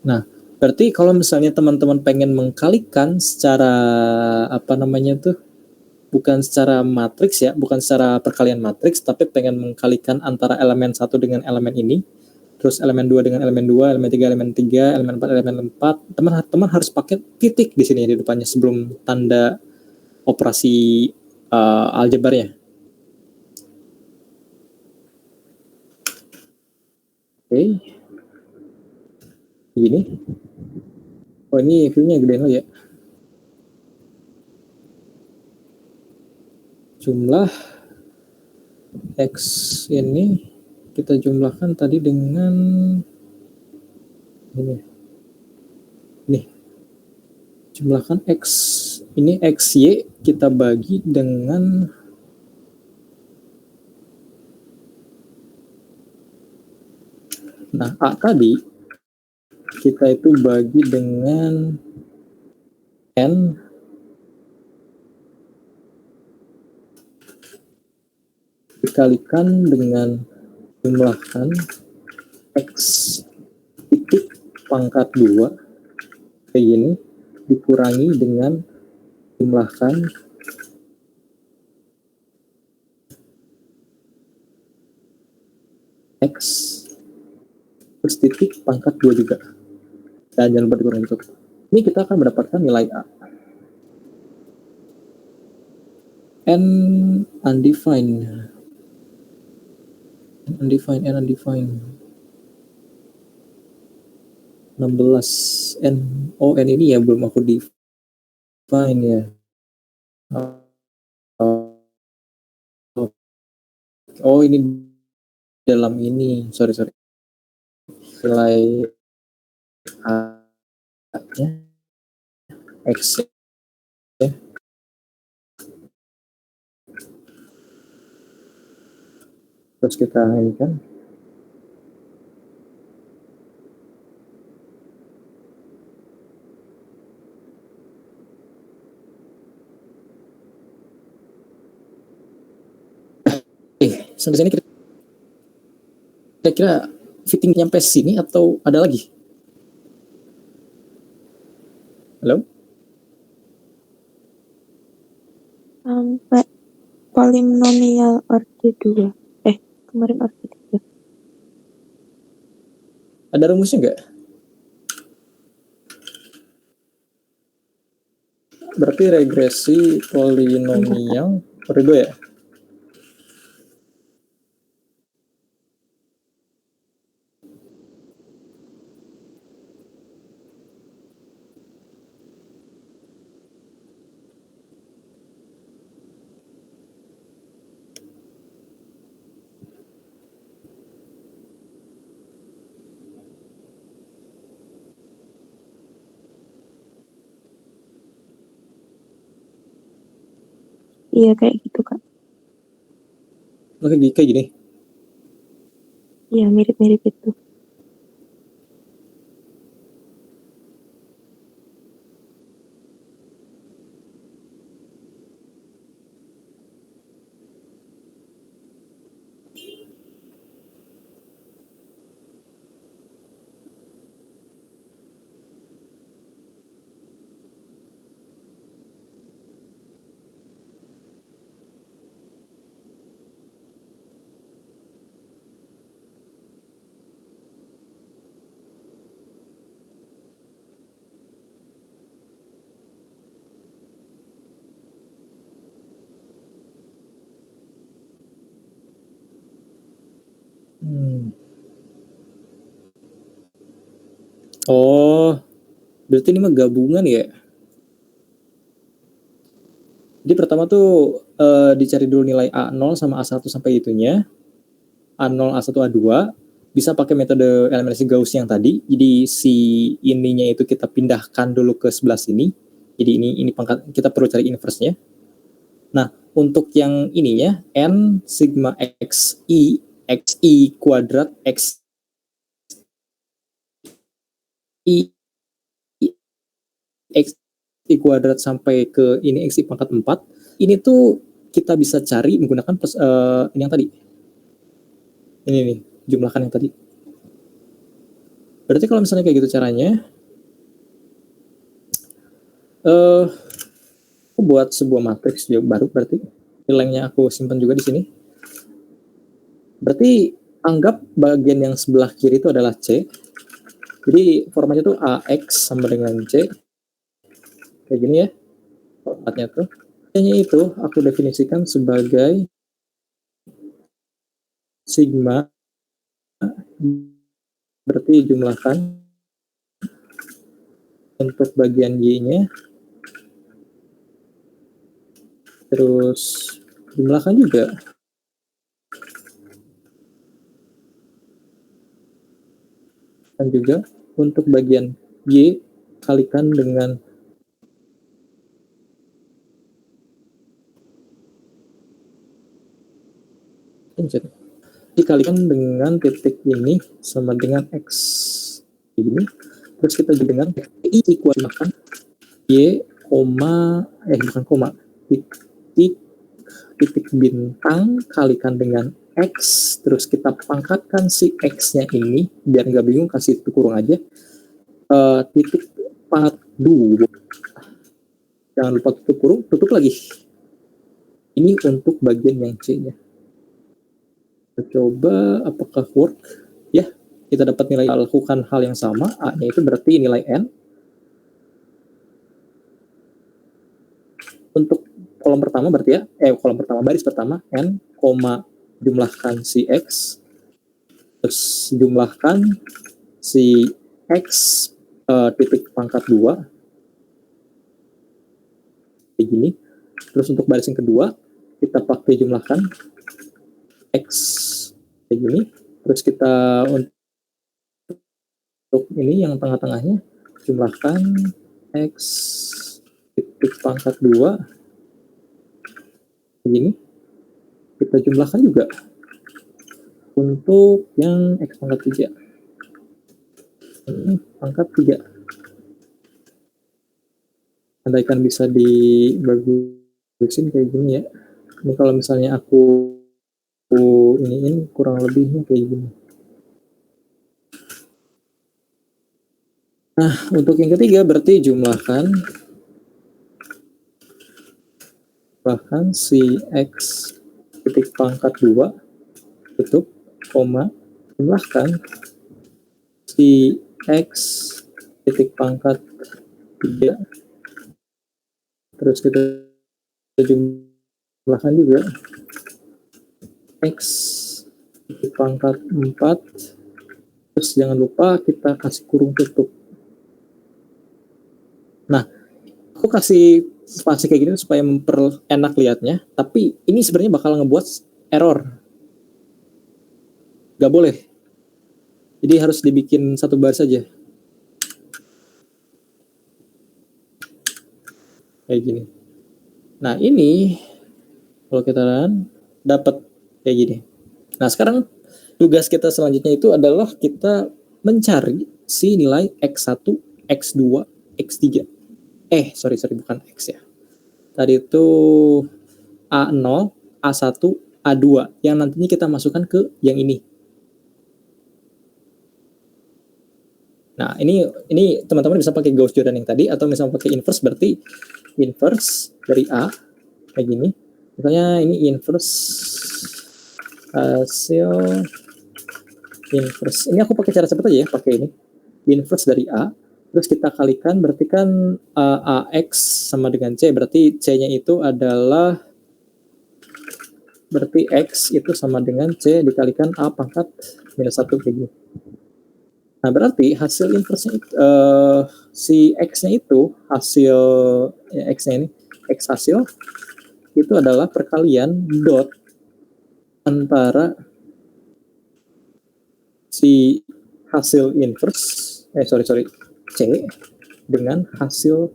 Nah, berarti kalau misalnya teman-teman pengen mengkalikan secara apa namanya tuh, bukan secara matriks ya, bukan secara perkalian matriks, tapi pengen mengkalikan antara elemen 1 dengan elemen ini, terus elemen 2 dengan elemen 2, elemen 3, elemen 3, elemen 4, elemen 4, teman-teman harus pakai titik di sini di depannya sebelum tanda operasi aljabarnya. Oke. Gini. Oh, ini view-nya gedein lagi ya. Jumlah X ini kita jumlahkan tadi dengan ini. Nih. Jumlahkan X. Ini XY kita bagi dengan A tadi kita itu bagi dengan N dikalikan dengan jumlahkan X titik pangkat 2 kayak gini, dikurangi dengan jumlahkan X terus titik pangkat 2 juga, dan jangan lupa dikurangi itu. Ini kita akan mendapatkan nilai A. N undefined. N undefined. 16 N. Oh, N ini ya belum aku define ya. Oh, ini dalam ini. Sorry. Nilai A-nya X ya. Terus kita ini kan sampai sini kira-kira fitting nyampe sini atau ada lagi? Halo? Sampai polinomial order 2. Kemarin order 3. Ada rumusnya nggak? Berarti regresi polinomial order 2 ya? Iya, kayak gitu, Kak. Kayak gini? Iya, mirip-mirip itu. Oh, berarti ini mah gabungan ya? Jadi pertama tuh dicari dulu nilai A0 sama A1 sampai itunya. A0, A1, A2 bisa pakai metode eliminasi Gauss yang tadi. Jadi si ininya itu kita pindahkan dulu ke sebelah sini. Jadi ini pangkat, kita perlu cari inverse-nya. Nah, untuk yang ininya n sigma xi kuadrat x i kuadrat sampai ke ini xi pangkat 4, ini tuh kita bisa cari menggunakan ini yang tadi. Ini nih, jumlahkan yang tadi. Berarti kalau misalnya kayak gitu caranya, aku buat sebuah matriks baru, berarti nilainya aku simpan juga di sini. Berarti anggap bagian yang sebelah kiri itu adalah C. Jadi formatnya tuh AX sama dengan C. Kayak gini ya. Formatnya tuh. C-nya itu aku definisikan sebagai sigma. Berarti jumlahkan untuk bagian Y-nya. Terus jumlahkan juga dan juga untuk bagian Y kalikan dengan dikalikan dengan titik ini sama dengan X ini. Terus kita juga dengan I kuadrat Y koma bukan koma, titik bintang kalikan dengan X, terus kita pangkatkan si X-nya ini, biar nggak bingung kasih itu kurung aja, titik 42, jangan lupa tutup kurung, tutup lagi. Ini untuk bagian yang C-nya. Kita coba apakah work ya, kita dapat nilai, lakukan hal yang sama, A-nya itu berarti nilai N. Untuk kolom pertama berarti ya, kolom pertama, baris pertama, N, koma, jumlahkan si X, terus jumlahkan si X titik pangkat 2, kayak gini. Terus untuk baris yang kedua, kita pakai jumlahkan X, kayak gini. Terus kita untuk ini yang tengah-tengahnya, jumlahkan X titik pangkat 2, begini. Kita jumlahkan juga untuk yang X pangkat 3, ini pangkat 3. Andaikan bisa dibagusin kayak gini ya. Ini kalau misalnya aku ini kurang lebihnya kayak gini. Nah, untuk yang ketiga berarti jumlahkan si X titik pangkat 2, tutup, koma, jumlahkan si X titik pangkat 3, terus kita jumlahkan juga X titik pangkat 4, terus jangan lupa kita kasih kurung tutup. Nah, aku kasih spasi kayak gini supaya memperenak lihatnya, tapi ini sebenarnya bakal ngebuat error. Gak boleh. Jadi harus dibikin satu baris saja. Kayak gini. Nah, ini kalau kita dapat kayak gini. Nah, sekarang tugas kita selanjutnya itu adalah kita mencari si nilai X1, X2, X3. Sorry, bukan X ya. Tadi itu A0, A1, A2 yang nantinya kita masukkan ke yang ini. Nah, ini teman-teman bisa pakai Gauss Jordan yang tadi, atau misalnya pakai inverse, berarti inverse dari A kayak gini. Misalnya ini inverse hasil inverse. Ini aku pakai cara cepat aja ya, pakai ini. Inverse dari A, terus kita kalikan, berarti kan AX sama dengan C, berarti C-nya itu adalah, berarti X itu sama dengan C dikalikan A pangkat minus 1 kayak gini. Nah, berarti hasil inverse-nya si X-nya itu, hasil ya, X-nya ini, X hasil itu adalah perkalian dot antara si hasil inverse C dengan hasil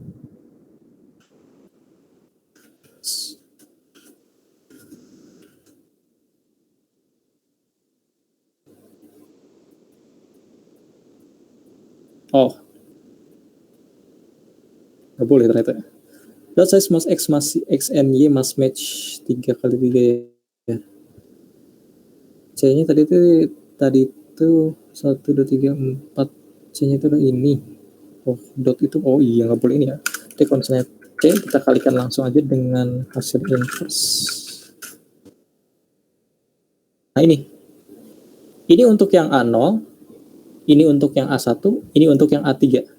nggak boleh ternyata. Dot size mas x and y must match 3 kali 3 ya. C-nya tadi itu 1, 2, 3, 4. C-nya itu ini. Dot itu, iya nggak boleh ini ya. Jadi kalau misalnya C, kita kalikan langsung aja dengan hasil inverse. Nah ini untuk yang A0, ini untuk yang A1, ini untuk yang A3.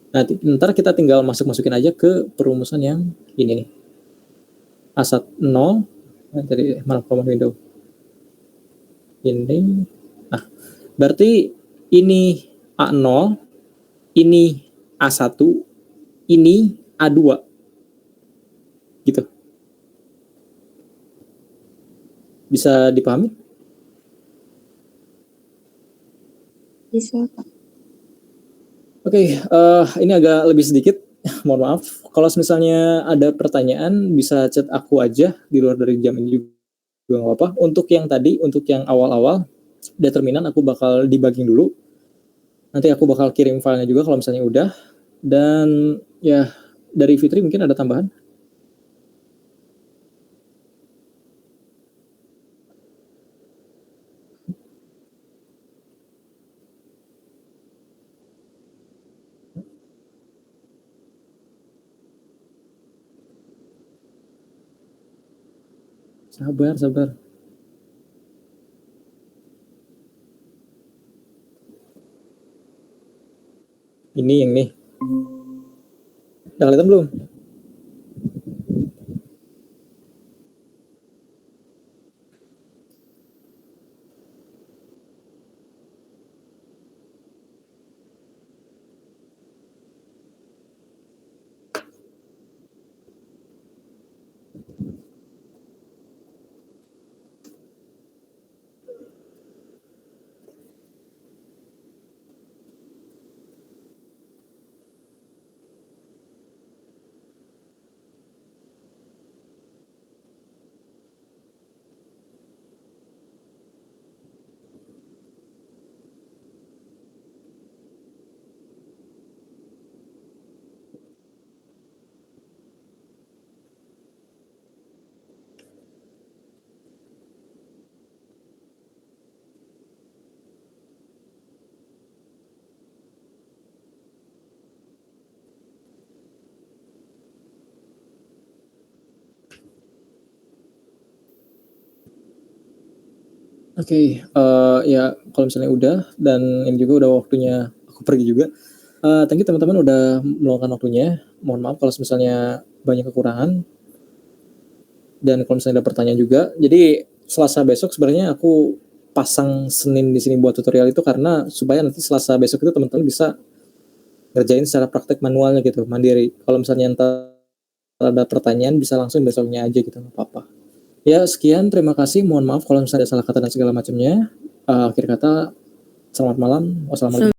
Nah, ntar kita tinggal masukin aja ke perumusan yang ini nih. A1 0, dari mana command window. Ini, nah, berarti ini A0, ini A1, ini A2. Gitu. Bisa dipahami? Bisa, Kak. Oke, ini agak lebih sedikit, mohon maaf. Kalau misalnya ada pertanyaan, bisa chat aku aja di luar dari jam ini juga nggak apa-apa. Untuk yang tadi, untuk yang awal-awal, determinan aku bakal debugging dulu. Nanti aku bakal kirim filenya juga kalau misalnya udah. Dan ya, dari Fitri mungkin ada tambahan? Sabar. Ini yang nih. Udah kelihatan belum? Oke, ya kalau misalnya udah, dan ini juga udah waktunya aku pergi juga. Thank you teman-teman udah meluangkan waktunya. Mohon maaf kalau misalnya banyak kekurangan. Dan kalau misalnya ada pertanyaan juga. Jadi Selasa besok sebenarnya aku pasang Senin di sini buat tutorial itu karena supaya nanti Selasa besok itu teman-teman bisa ngerjain secara praktek manualnya gitu, mandiri. Kalau misalnya ntar ada pertanyaan bisa langsung besoknya aja gitu, nggak apa-apa. Ya sekian, terima kasih. Mohon maaf kalau misalnya ada salah kata dan segala macamnya. Akhir kata, selamat malam. Wassalamualaikum.